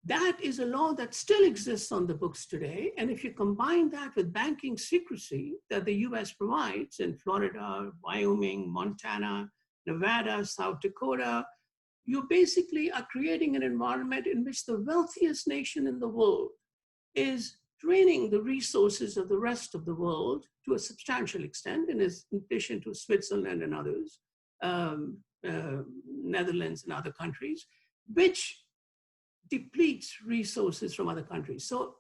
that is a law that still exists on the books today. And if you combine that with banking secrecy that the US provides in Florida, Wyoming, Montana, Nevada, South Dakota, you basically are creating an environment in which the wealthiest nation in the world is draining the resources of the rest of the world to a substantial extent, in addition to Switzerland and others, Netherlands and other countries, which depletes resources from other countries. So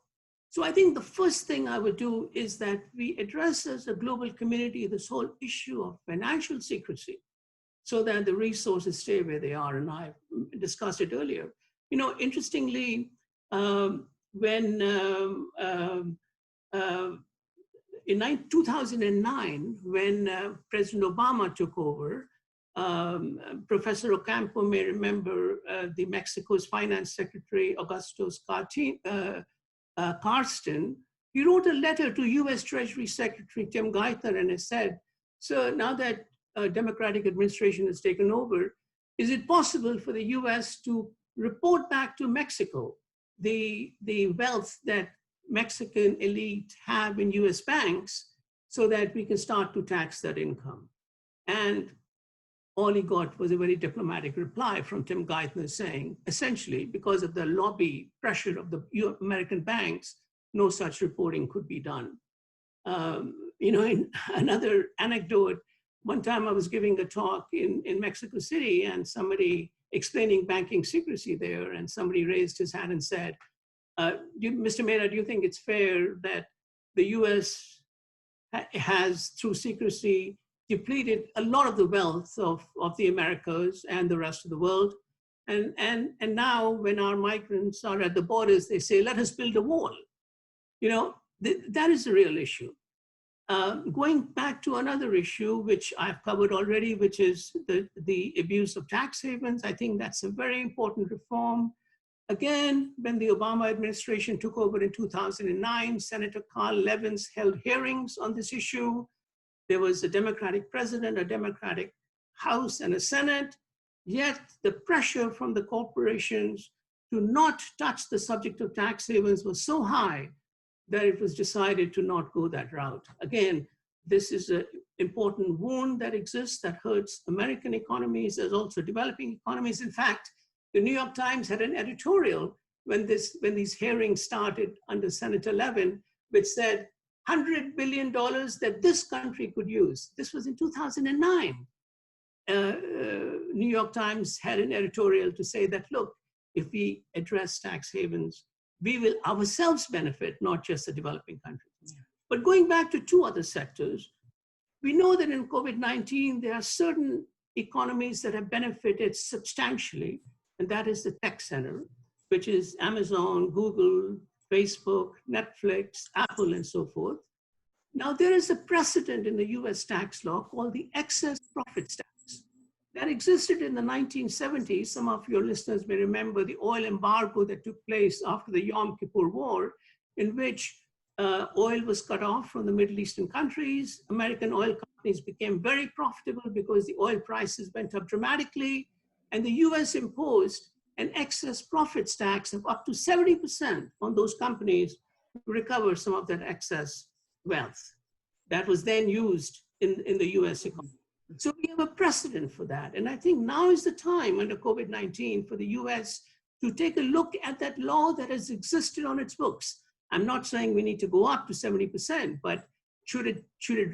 I think the first thing I would do is that we address as a global community this whole issue of financial secrecy, so that the resources stay where they are. And I discussed it earlier. Interestingly, when in 2009, when President Obama took over, Professor Ocampo may remember the Mexico's Finance Secretary, Augustus Karsten. He wrote a letter to US Treasury Secretary Tim Geithner and has said, so now that Democratic administration has taken over, is it possible for the US to report back to Mexico the wealth that Mexican elite have in US banks so that we can start to tax that income? And all he got was a very diplomatic reply from Tim Geithner saying, essentially, because of the lobby pressure of the American banks, no such reporting could be done. In another anecdote, One time I was giving a talk in Mexico City and somebody explaining banking secrecy there, and somebody raised his hand and said, Mr. Mehta, do you think it's fair that the US has, through secrecy, depleted a lot of the wealth of the Americas and the rest of the world? And now when our migrants are at the borders, they say, let us build a wall. You know, that is the real issue. Going back to another issue, which I've covered already, which is the abuse of tax havens, I think that's a very important reform. Again, when the Obama administration took over in 2009, Senator Carl Levins held hearings on this issue. There was a Democratic president, a Democratic House, and a Senate. Yet the pressure from the corporations to not touch the subject of tax havens was so high that it was decided to not go that route. Again, this is an important wound that exists that hurts American economies as also developing economies. In fact, the New York Times had an editorial when these hearings started under Senator Levin, which said $100 billion that this country could use. This was in 2009. New York Times had an editorial to say that, look, if we address tax havens, we will ourselves benefit, not just the developing countries. Yeah. But going back to two other sectors, we know that in COVID-19, there are certain economies that have benefited substantially, and that is the tech center, which is Amazon, Google, Facebook, Netflix, Apple, and so forth. Now, there is a precedent in the US tax law called the excess profits tax. That existed in the 1970s. Some of your listeners may remember the oil embargo that took place after the Yom Kippur War, in which oil was cut off from the Middle Eastern countries. American oil companies became very profitable because the oil prices went up dramatically, and the US imposed an excess profits tax of up to 70% on those companies to recover some of that excess wealth that was then used in the US economy. So we have a precedent for that. And I think now is the time under COVID-19 for the US to take a look at that law that has existed on its books. I'm not saying we need to go up to 70%, but should it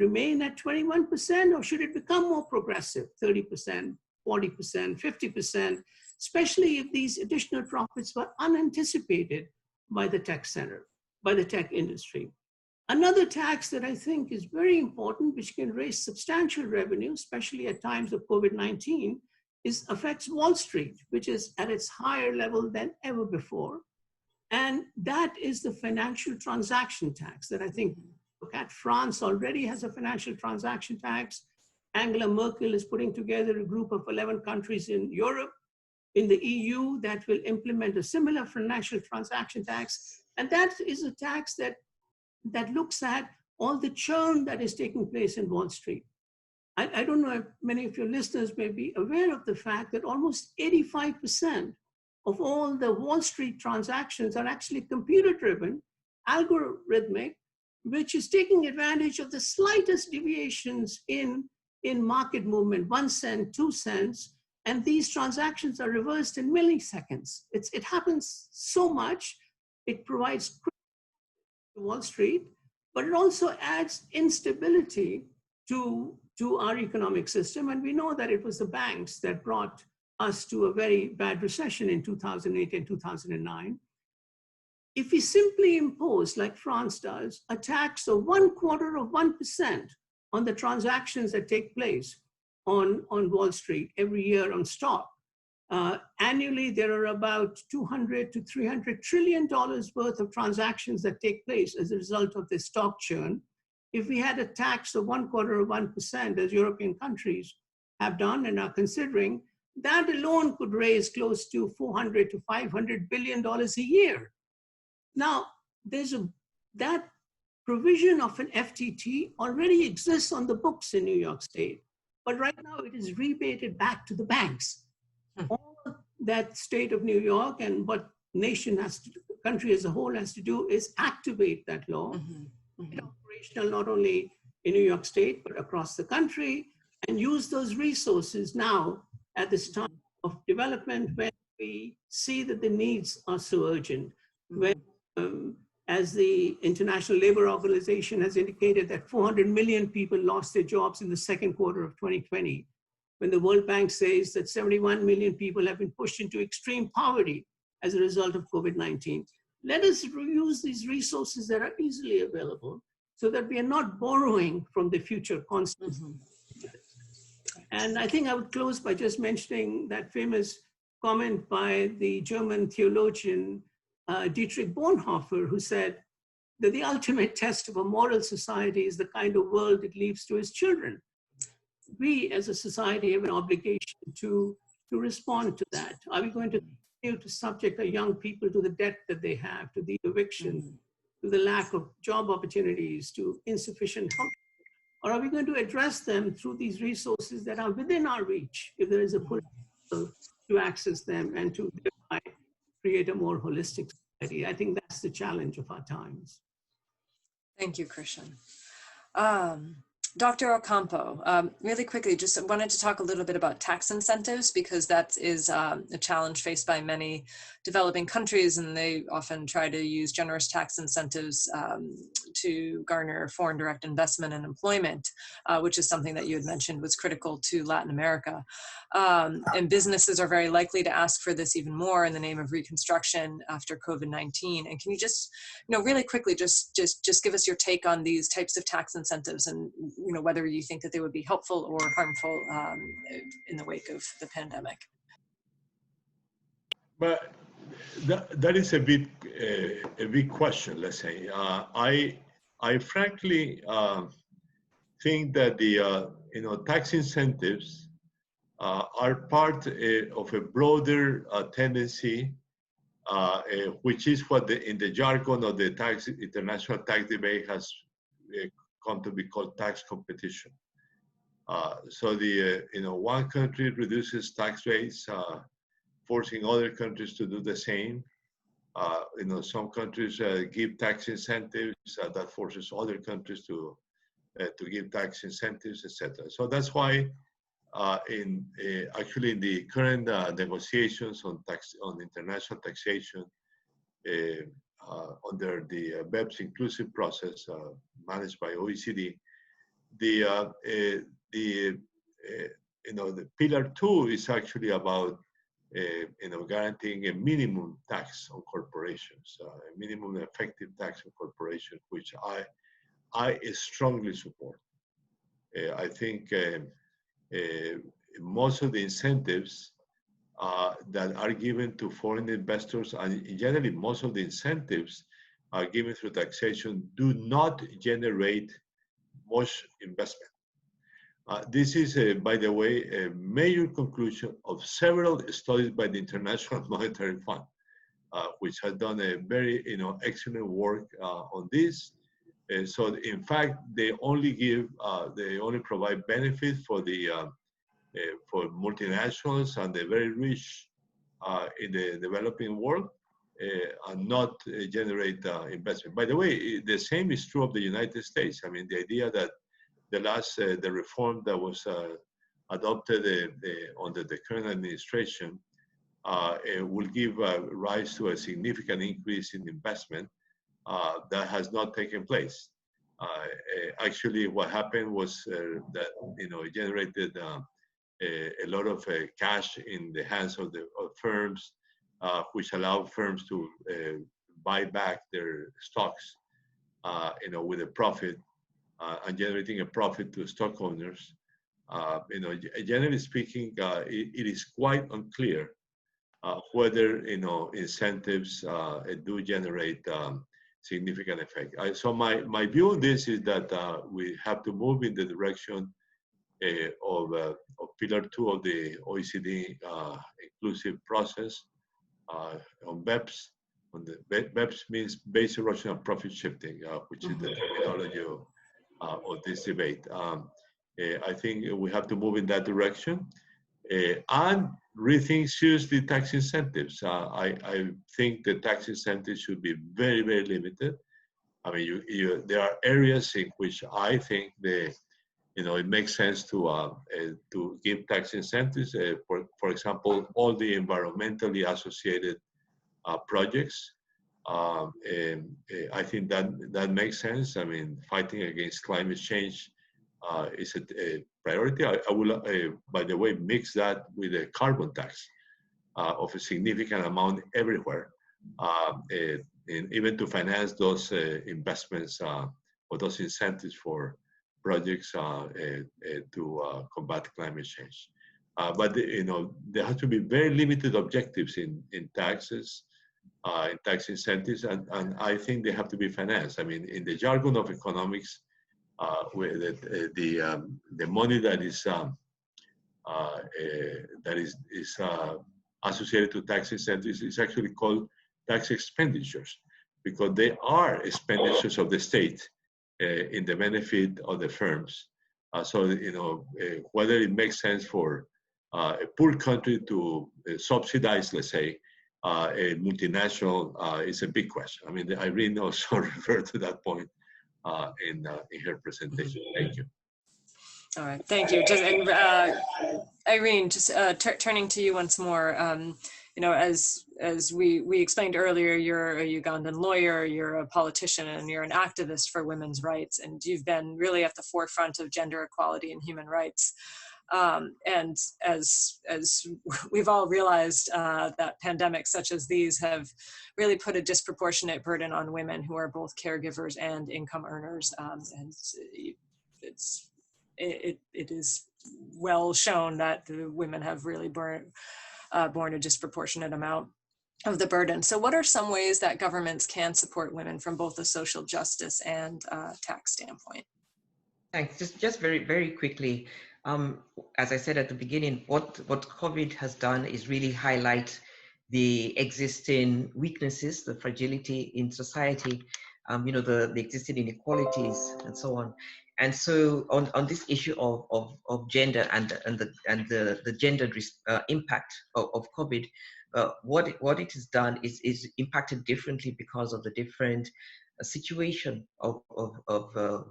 remain at 21%, or should it become more progressive, 30%, 40%, 50%, especially if these additional profits were unanticipated by the tech center, by the tech industry. Another tax that I think is very important, which can raise substantial revenue, especially at times of COVID-19, affects Wall Street, which is at its higher level than ever before. And that is the financial transaction tax that I think, look at France already has a financial transaction tax. Angela Merkel is putting together a group of 11 countries in Europe, in the EU, that will implement a similar financial transaction tax. And that is a tax that looks at all the churn that is taking place in Wall Street. I don't know if many of your listeners may be aware of the fact that almost 85% of all the Wall Street transactions are actually computer-driven, algorithmic, which is taking advantage of the slightest deviations in market movement, 1 cent, 2 cents, and these transactions are reversed in milliseconds. It happens so much, it provides Wall Street, but it also adds instability to our economic system. And we know that it was the banks that brought us to a very bad recession in 2008 and 2009. If we simply impose, like France does, a tax of 0.25% on the transactions that take place on Wall Street every year on stock, annually, there are about $200 to $300 trillion worth of transactions that take place as a result of this stock churn. If we had a tax of 0.25%, as European countries have done and are considering, that alone could raise close to $400 to $500 billion a year. Now, that provision of an FTT already exists on the books in New York State, but right now it is rebated back to the banks. All that state of New York and what nation has to do, country as a whole has to do is activate that law, operational not only in New York State, but across the country, and use those resources now at this time of development when we see that the needs are so urgent, when as the International Labor Organization has indicated that 400 million people lost their jobs in the second quarter of 2020, when the World Bank says that 71 million people have been pushed into extreme poverty as a result of COVID-19. Let us use these resources that are easily available so that we are not borrowing from the future constantly. And I think I would close by just mentioning that famous comment by the German theologian Dietrich Bonhoeffer, who said that the ultimate test of a moral society is the kind of world it leaves to its children. We as a society have an obligation to respond to that. Are we going to continue to subject our young people to the debt that they have, to the eviction, to the lack of job opportunities, to insufficient health? Or are we going to address them through these resources that are within our reach, if there is a political will to access them and to thereby create a more holistic society? I think that's the challenge of our times. Thank you, Krishen. Dr. Ocampo, really quickly, just wanted to talk a little bit about tax incentives, because that is a challenge faced by many developing countries, and they often try to use generous tax incentives to garner foreign direct investment and employment, which is something that you had mentioned was critical to Latin America. And businesses are very likely to ask for this even more in the name of reconstruction after COVID-19. And can you just, really quickly, just give us your take on these types of tax incentives, and whether you think that they would be helpful or harmful in the wake of the pandemic? But that is a big question, let's say. I frankly think that the tax incentives are part of a broader tendency, which is what in the jargon of the international tax debate has come to be called tax competition. So one country reduces tax rates, forcing other countries to do the same. Some countries give tax incentives that forces other countries to give tax incentives, etc. So that's why actually in the current negotiations on international taxation under the BEPS inclusive process managed by OECD, the pillar 2 is actually about guaranteeing a minimum tax on corporations, a minimum effective tax on corporations, which I strongly support. I think most of the incentives that are given to foreign investors, and generally most of the incentives are given through taxation, do not generate much investment. This is, by the way, a major conclusion of several studies by the International Monetary Fund, which has done a very excellent work on this. So in fact, they only provide benefit for for multinationals and the very rich in the developing world, and not generate investment. By the way, the same is true of the United States. I mean, the idea that the reform that was adopted under the current administration will give rise to a significant increase in investment. That has not taken place. Actually, what happened was that it generated a lot of cash in the hands of firms, which allow firms to buy back their stocks, with a profit, and generating a profit to stock owners. Generally speaking, it is quite unclear whether incentives do generate significant effect. So my view on this is that we have to move in the direction of Pillar 2 of the OECD inclusive process on BEPS. On the BEPS means base erosion and profit shifting, which is the terminology of this debate. I think we have to move in that direction and rethink seriously tax incentives. I think the tax incentives should be very, very limited. I mean, there are areas in which I think it makes sense to give tax incentives. For example, all the environmentally associated projects, I think that makes sense. I mean, fighting against climate change is a priority. I will, by the way, mix that with a carbon tax of a significant amount everywhere, and even to finance those investments or those incentives for projects to combat climate change. But you know, there has to be very limited objectives in taxes, in tax incentives, and I think they have to be financed. I mean, in the jargon of economics, where the money that is associated to tax incentives is actually called tax expenditures, because they are expenditures of the state in the benefit of the firms. So, you know, whether it makes sense for a poor country to subsidize, let's say, a multinational is a big question. I mean, Irene also referred to that point in her presentation. Thank you. All right, thank you. Just, Irene, just turning to you once more. You know, as we explained earlier, you're a Ugandan lawyer, you're a politician, and you're an activist for women's rights, and you've been really at the forefront of gender equality and human rights. And as we've all realized, that pandemics such as these have really put a disproportionate burden on women who are both caregivers and income earners, and it is well shown that the women have really borne a disproportionate amount of the burden. So what are some ways that governments can support women from both a social justice and tax standpoint? Thanks. Just very, very quickly, as I said at the beginning, what COVID has done is really highlight the existing weaknesses, the fragility in society, you know, the existing inequalities and so on. And so on this issue of gender and the gendered impact of COVID, what it has done is impacted differently because of the different situation of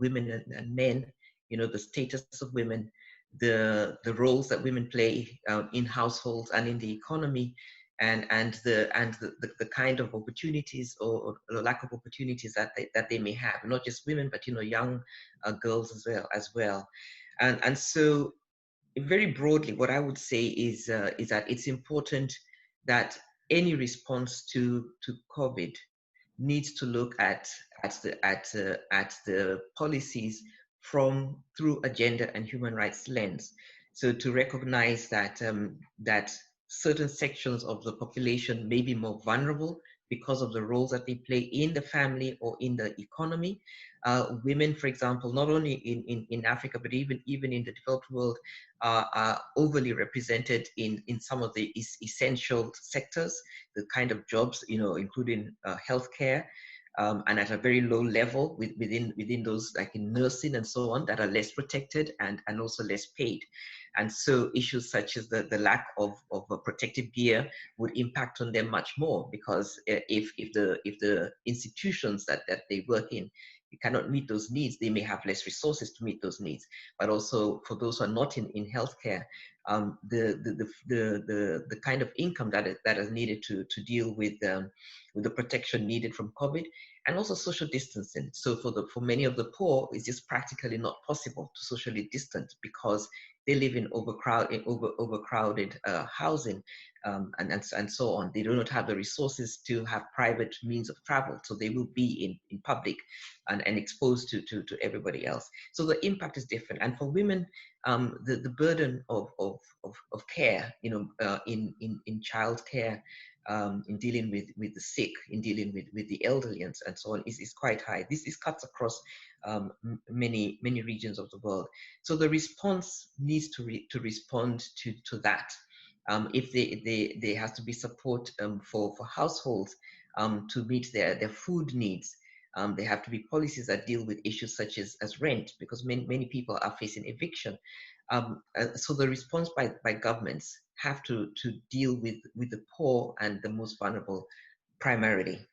women and men, you know, the status of women, the roles that women play in households and in the economy, and the kind of opportunities or the lack of opportunities that they may have, not just women, but, you know, young girls as well. And so very broadly, what I would say is that it's important that any response to COVID needs to look at the policies through a gender and human rights lens. So to recognize that that certain sections of the population may be more vulnerable because of the roles that they play in the family or in the economy. Women, for example, not only in Africa, but even in the developed world, are overly represented in some of the essential sectors, the kind of jobs, you know, including healthcare, and at a very low level within those, like in nursing and so on, that are less protected and also less paid. And so issues such as the lack of a protective gear would impact on them much more, because if the institutions that they work in cannot meet those needs, they may have less resources to meet those needs. But also for those who are not in healthcare, the kind of income that is needed to deal with the protection needed from COVID, and also social distancing. So for many of the poor, it's just practically not possible to socially distance because they live in overcrowded housing, and so on. They do not have the resources to have private means of travel, so they will be in public and exposed to everybody else. So the impact is different. And for women, the burden of care, you know, in childcare, in dealing with the sick, in dealing with the elderly and so on, is quite high. This cuts across many regions of the world. So the response needs to respond to that. If there has to be support for households to meet their food needs. There have to be policies that deal with issues such as rent, because many people are facing eviction. So the response by governments have to deal with the poor and the most vulnerable primarily.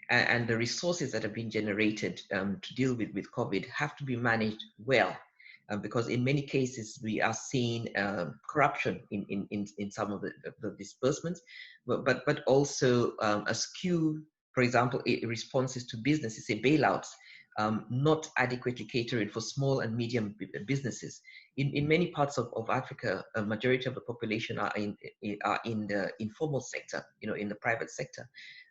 And the resources that have been generated to deal with COVID have to be managed well, because in many cases we are seeing corruption in some of the disbursements, but also a skew for example, responses to businesses, say bailouts, not adequately catering for small and medium businesses. In many parts of Africa, a majority of the population are in the informal sector, in the private sector.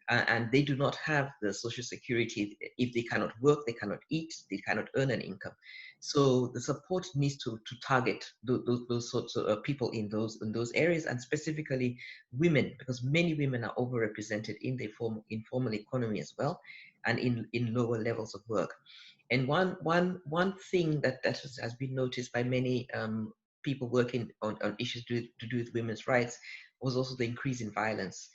And they do not have the social security. If they cannot work, they cannot eat, they cannot earn an income. So the support needs to target those sorts of people in those areas, and specifically women, because many women are overrepresented in the informal economy as well, and in lower levels of work. And one thing that has been noticed by many people working on issues to do with women's rights was also the increase in violence.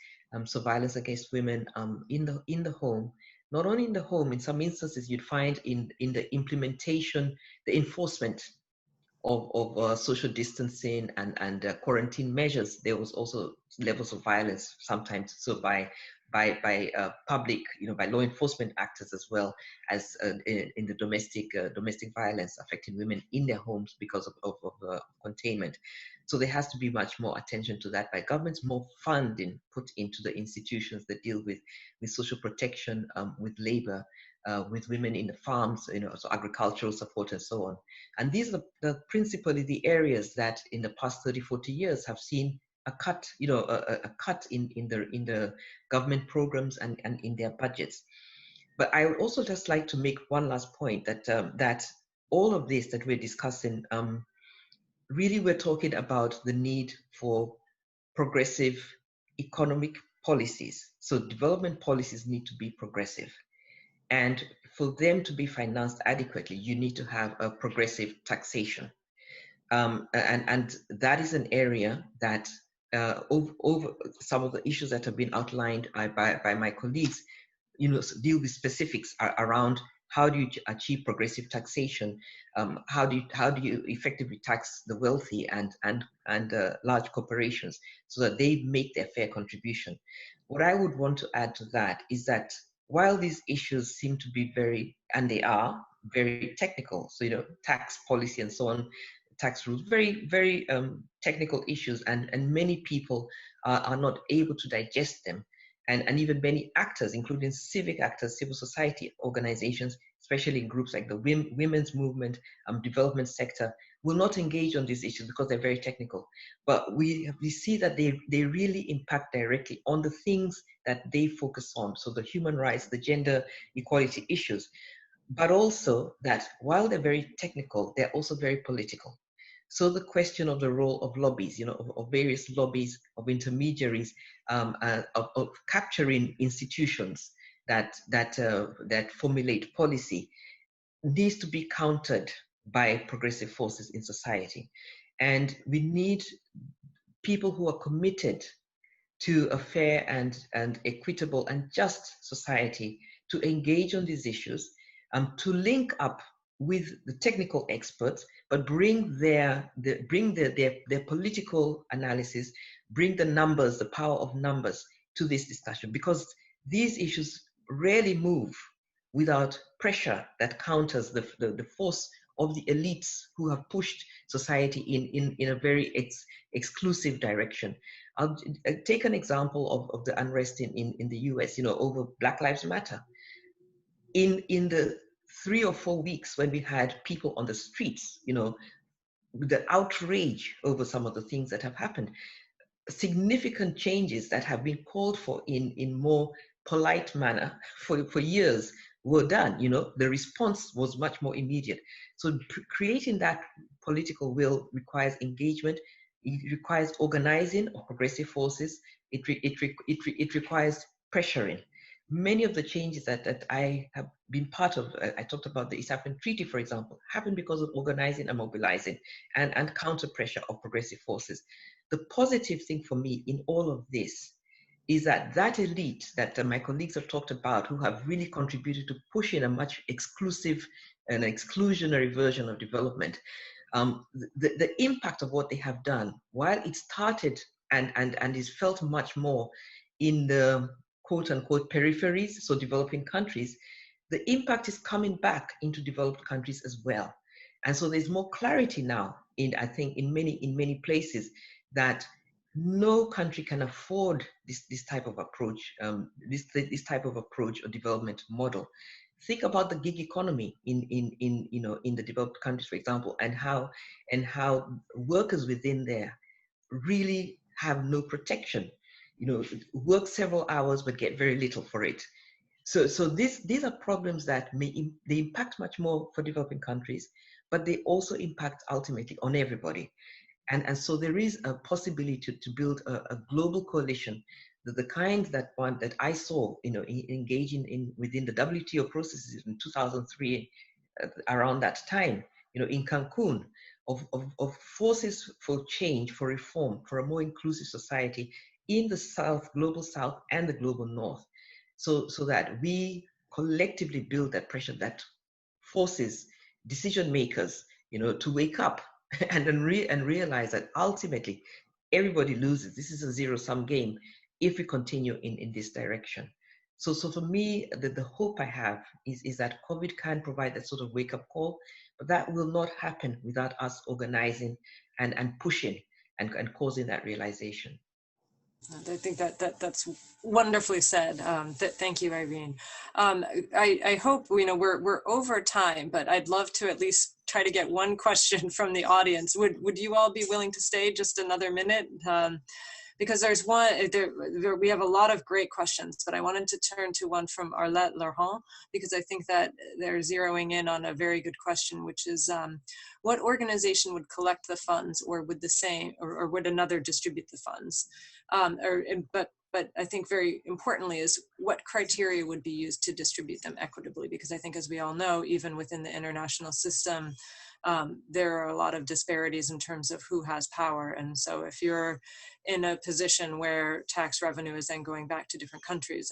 So violence against women in the home, not only in the home, in some instances you'd find in the implementation, the enforcement of social distancing and quarantine measures, there was also levels of violence sometimes. So by public, by law enforcement actors, as well as in the domestic violence affecting women in their homes because of containment. So there has to be much more attention to that by governments, more funding put into the institutions that deal with social protection, with labor, with women in the farms, so agricultural support and so on. And these are principally the areas that in the past 30, 40 years have seen a cut, a cut in the government programs and in their budgets. But I would also just like to make one last point that that all of this that we're discussing, really we're talking about the need for progressive economic policies. So development policies need to be progressive. And for them to be financed adequately, you need to have a progressive taxation. And that is an area that over some of the issues that have been outlined by my colleagues, deal with specifics around how do you achieve progressive taxation, how do you effectively tax the wealthy and large corporations so that they make their fair contribution. What I would want to add to that is that while these issues seem to be they are very technical, so tax policy and so on, tax rules, very, very technical issues, and many people are not able to digest them. And even many actors, including civic actors, civil society organizations, especially in groups like the women's movement, development sector, will not engage on these issues because they're very technical. But we see that they really impact directly on the things that they focus on. So the human rights, the gender equality issues, but also that while they're very technical, they're also very political. So the question of the role of lobbies, of various lobbies, of intermediaries, of capturing institutions that formulate policy, needs to be countered by progressive forces in society. And we need people who are committed to a fair and equitable and just society to engage on these issues, to link up with the technical experts, but bring their political analysis, bring the numbers, the power of numbers to this discussion, because these issues rarely move without pressure that counters the force of the elites who have pushed society in a very exclusive direction. I'll take an example of the unrest in the US, over Black Lives Matter. In the 3 or 4 weeks when we had people on the streets, the outrage over some of the things that have happened, significant changes that have been called for in more polite manner for years were done. The response was much more immediate. So creating that political will requires engagement. It requires organizing of progressive forces. It requires pressuring. Many of the changes that I have been part of, I talked about the East African Treaty, for example, happened because of organizing and mobilizing and counter pressure of progressive forces. The positive thing for me in all of this is that elite that my colleagues have talked about, who have really contributed to pushing a much exclusive and exclusionary version of development, the impact of what they have done, while it started and is felt much more in the quote unquote peripheries, so developing countries, the impact is coming back into developed countries as well. And so there's more clarity now I think in many places that no country can afford this type of approach, this type of approach or development model. Think about the gig economy in the developed countries, for example, and how workers within there really have no protection. Work several hours but get very little for it. So these are problems that they impact much more for developing countries, but they also impact ultimately on everybody. And so there is a possibility to build a global coalition, the kind that I saw, engaging within the WTO processes in 2003, around that time, in Cancun, of forces for change, for reform, for a more inclusive society in the South, global South, and the global North, so that we collectively build that pressure that forces decision makers, to wake up and realize that ultimately everybody loses. This is a zero-sum game if we continue in this direction. So for me, the hope I have is that COVID can provide that sort of wake-up call, but that will not happen without us organizing and pushing and causing that realization. I think that's wonderfully said. Thank you, Irene. I hope we're over time, but I'd love to at least try to get one question from the audience. Would you all be willing to stay just another minute? Because there's one, we have a lot of great questions, but I wanted to turn to one from Arlette Laurent, because I think that they're zeroing in on a very good question, which is what organization would collect the funds, or would the same, or would another distribute the funds? But I think very importantly is what criteria would be used to distribute them equitably? Because I think, as we all know, even within the international system, there are a lot of disparities in terms of who has power. And so if you're in a position where tax revenue is then going back to different countries,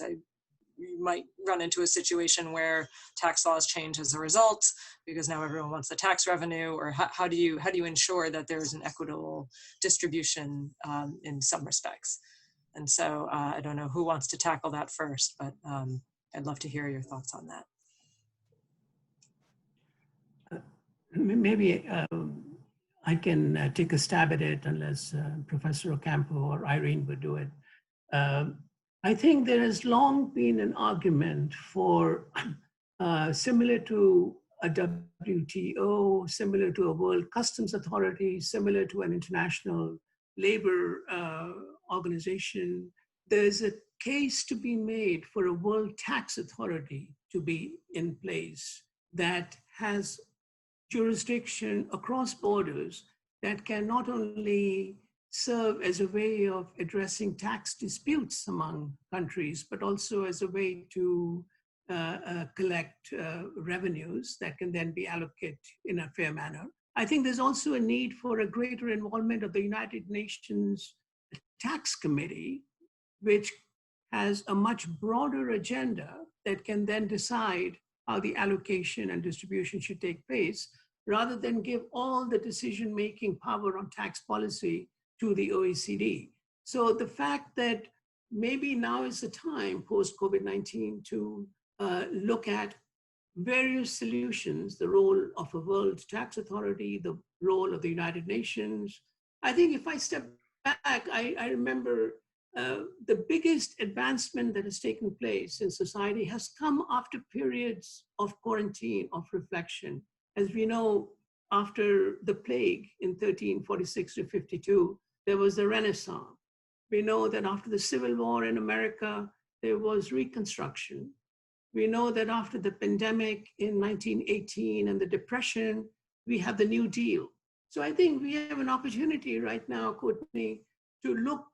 you might run into a situation where tax laws change as a result, because now everyone wants the tax revenue. Or how do you ensure that there is an equitable distribution in some respects? And so I don't know who wants to tackle that first, but I'd love to hear your thoughts on that. Maybe I can take a stab at it, unless Professor Ocampo or Irene would do it. I think there has long been an argument for, similar to a WTO, similar to a World Customs Authority, similar to an international labor organization, there's a case to be made for a World Tax Authority to be in place that has jurisdiction across borders, that can not only serve as a way of addressing tax disputes among countries, but also as a way to collect revenues that can then be allocated in a fair manner. I think there's also a need for a greater involvement of the United Nations Tax Committee, which has a much broader agenda that can then decide how the allocation and distribution should take place, rather than give all the decision-making power on tax policy to the OECD. So the fact that maybe now is the time post-COVID-19 to look at various solutions, the role of a World Tax Authority, the role of the United Nations. I think if I step back, I remember the biggest advancement that has taken place in society has come after periods of quarantine, of reflection. As we know, after the plague in 1346 to 52, there was the Renaissance. We know that after the Civil War in America, there was Reconstruction. We know that after the pandemic in 1918 and the Depression, we have the New Deal. So I think we have an opportunity right now, Courtney, to look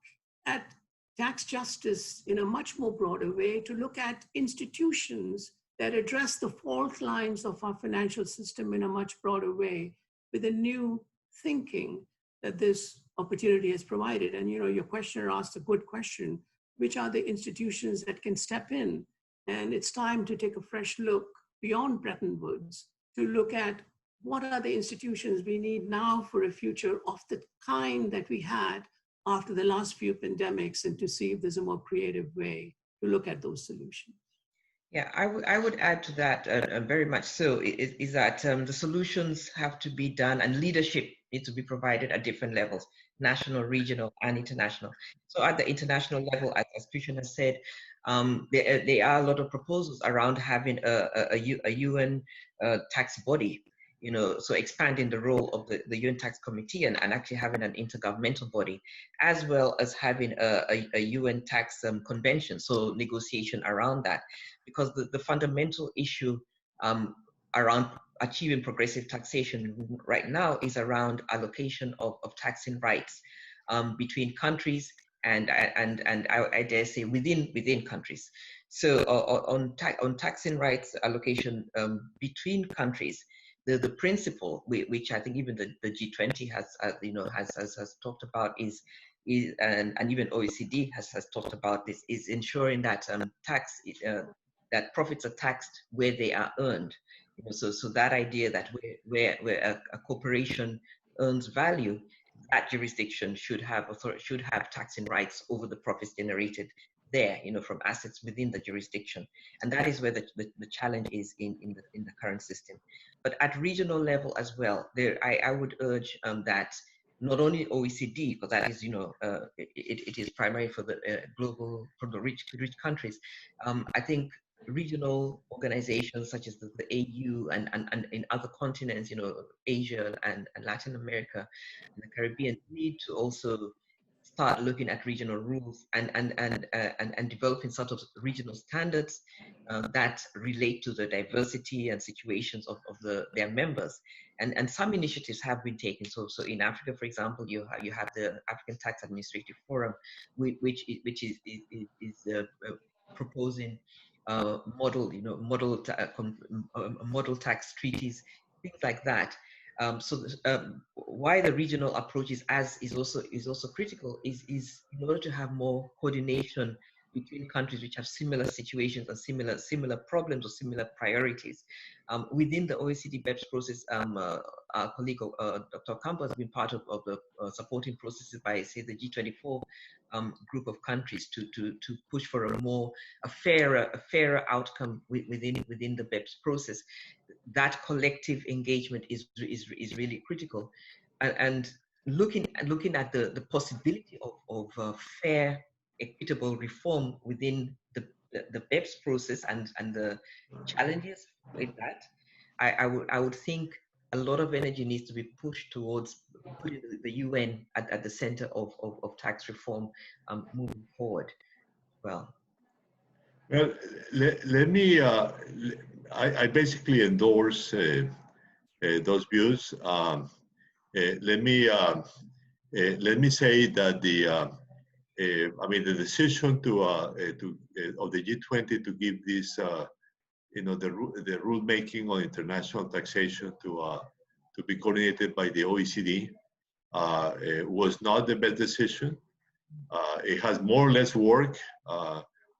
at tax justice in a much more broader way, to look at institutions that address the fault lines of our financial system in a much broader way, with a new thinking that this opportunity has provided. And your questioner asked a good question: which are the institutions that can step in? And it's time to take a fresh look beyond Bretton Woods to look at what are the institutions we need now for a future of the kind that we had after the last few pandemics, and to see if there's a more creative way to look at those solutions. Yeah, I would add to that very much so, is that the solutions have to be done and leadership needs to be provided at different levels, national, regional, and international. So at the international level, as Krishen has said, there are a lot of proposals around having a UN tax body, you know, so expanding the role of the UN Tax Committee and actually having an intergovernmental body, as well as having a UN tax convention, so negotiation around that. Because the fundamental issue around achieving progressive taxation right now is around allocation of taxing rights between countries and I dare say within countries. So on taxing rights allocation between countries, the principle which I think even the G20 has has talked about is and even OECD has talked about this, is ensuring that that profits are taxed where they are earned. You know, so that idea that where a corporation earns value, that jurisdiction should have taxing rights over the profits generated there, you know, from assets within the jurisdiction. And that is where the challenge is in the current system. But at regional level as well, I would urge that not only OECD, because that is, you know, it is primary for the global, for the rich countries. I think regional organizations such as the AU and in other continents, you know, Asia and Latin America and the Caribbean, need to also start looking at regional rules and developing sort of regional standards that relate to the diversity and situations of their members. And some initiatives have been taken. So in Africa, for example, you have the African Tax Administrative Forum, which is proposing model tax treaties, things like that. Why the regional approach is also critical is in order to have more coordination between countries which have similar situations and similar problems or similar priorities. Within the OECD BEPS process, our colleague Dr. Ocampo has been part of the supporting processes by, say, the G24 group of countries to push for a fairer outcome within the BEPS process. That collective engagement is really critical, and looking at the possibility of fair, equitable reform within the BEPS process and the challenges with that, I would think a lot of energy needs to be pushed towards putting the UN at the center of tax reform moving forward. Well, let me, I basically endorse those views. Let me say that the decision of the G20 to give this, the rulemaking on international taxation to be coordinated by the OECD was not the best decision. It has more or less work.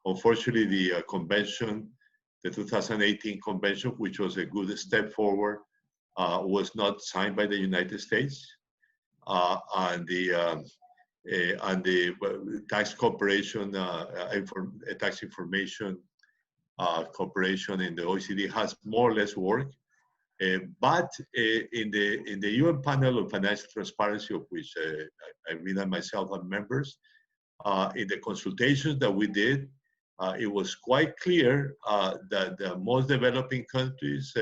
Unfortunately, the convention, the 2018 convention, which was a good step forward, was not signed by the United States, and the tax cooperation, tax information cooperation in the OECD has more or less worked. But in the UN panel on financial transparency, of which Irene and myself are members, in the consultations that we did, it was quite clear that the most developing countries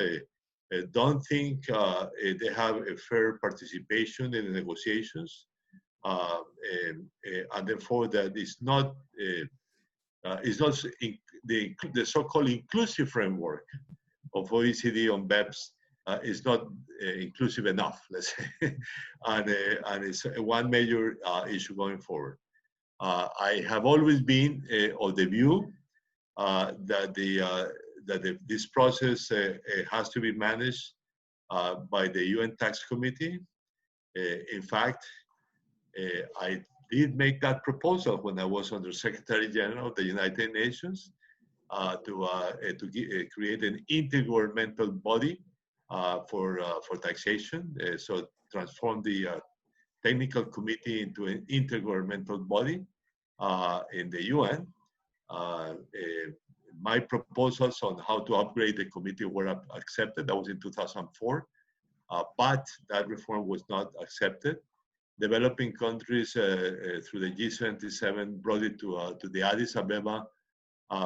don't think they have a fair participation in the negotiations, and therefore that is not the so-called inclusive framework of OECD on BEPS is not inclusive enough, let's say, and it's one major issue going forward. I have always been of the view that this process has to be managed by the UN Tax Committee. In fact, I did make that proposal when I was Under Secretary General of the United Nations to create an intergovernmental body for taxation. So transform the technical committee into an intergovernmental body in the UN. my proposals on how to upgrade the committee were accepted. That was in 2004, but that reform was not accepted. Developing countries through the G77 brought it to the Addis Ababa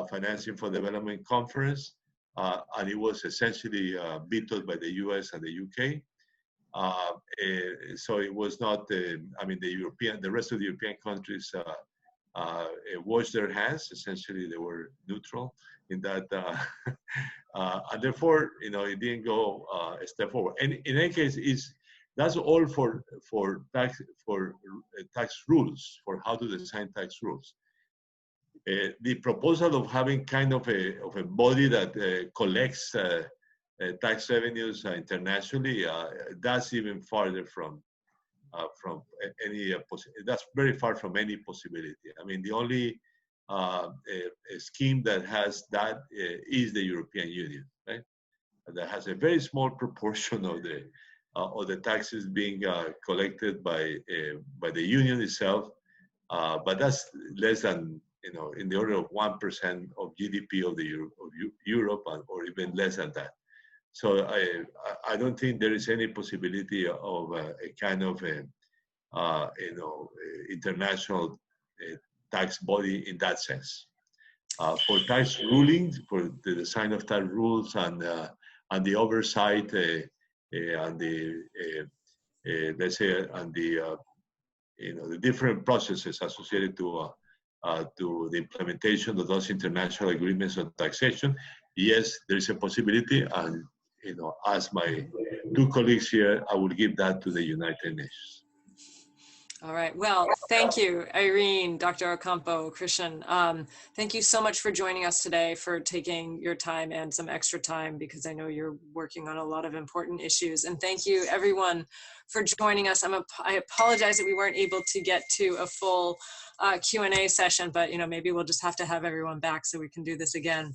Financing for Development Conference, and it was essentially vetoed by the US and the UK. So it was not, I mean, the rest of the European countries washed their hands. Essentially, they were neutral in that, and therefore, you know, it didn't go a step forward. And in any case, that's all for tax rules, for how to design tax rules. The proposal of having kind of a body that collects tax revenues internationally, that's even farther from any that's very far from any possibility. I mean, the only scheme that has that is the European Union, right? That has a very small proportion of the taxes being collected by the union itself, but that's less than, you know, in the order of 1% of GDP of Europe, or even less than that. So I don't think there is any possibility of a kind of international tax body in that sense. For tax rulings, for the design of tax rules and the oversight and the let's say, and the the different processes associated to the implementation of those international agreements on taxation, yes, there is a possibility, and as my two colleagues here, I will give that to the United Nations. All right. Well, thank you, Irene, Dr. Ocampo, Krishen. Thank you so much for joining us today, for taking your time and some extra time, because I know you're working on a lot of important issues. And thank you, everyone, for joining us. I apologize that we weren't able to get to a full Q&A session, but maybe we'll just have to have everyone back so we can do this again.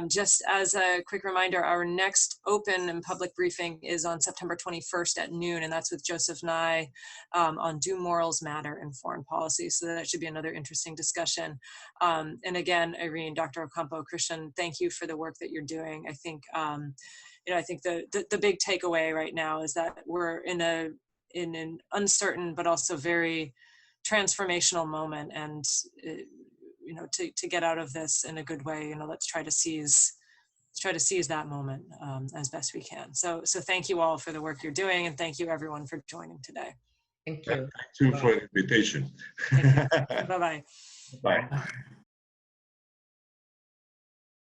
Just as a quick reminder, our next open and public briefing is on September 21st at noon, and that's with Joseph Nye on Do Morals Matter in Foreign Policy. So that should be another interesting discussion. And again, Irene, Dr. Ocampo, Krishen, thank you for the work that you're doing. I think, I think the big takeaway right now is that we're in an uncertain but also very transformational moment, and to get out of this in a good way, let's try to seize that moment as best we can. So thank you all for the work you're doing, and thank you everyone for joining today. Thank you. Thank you for the invitation. Bye-bye. Bye.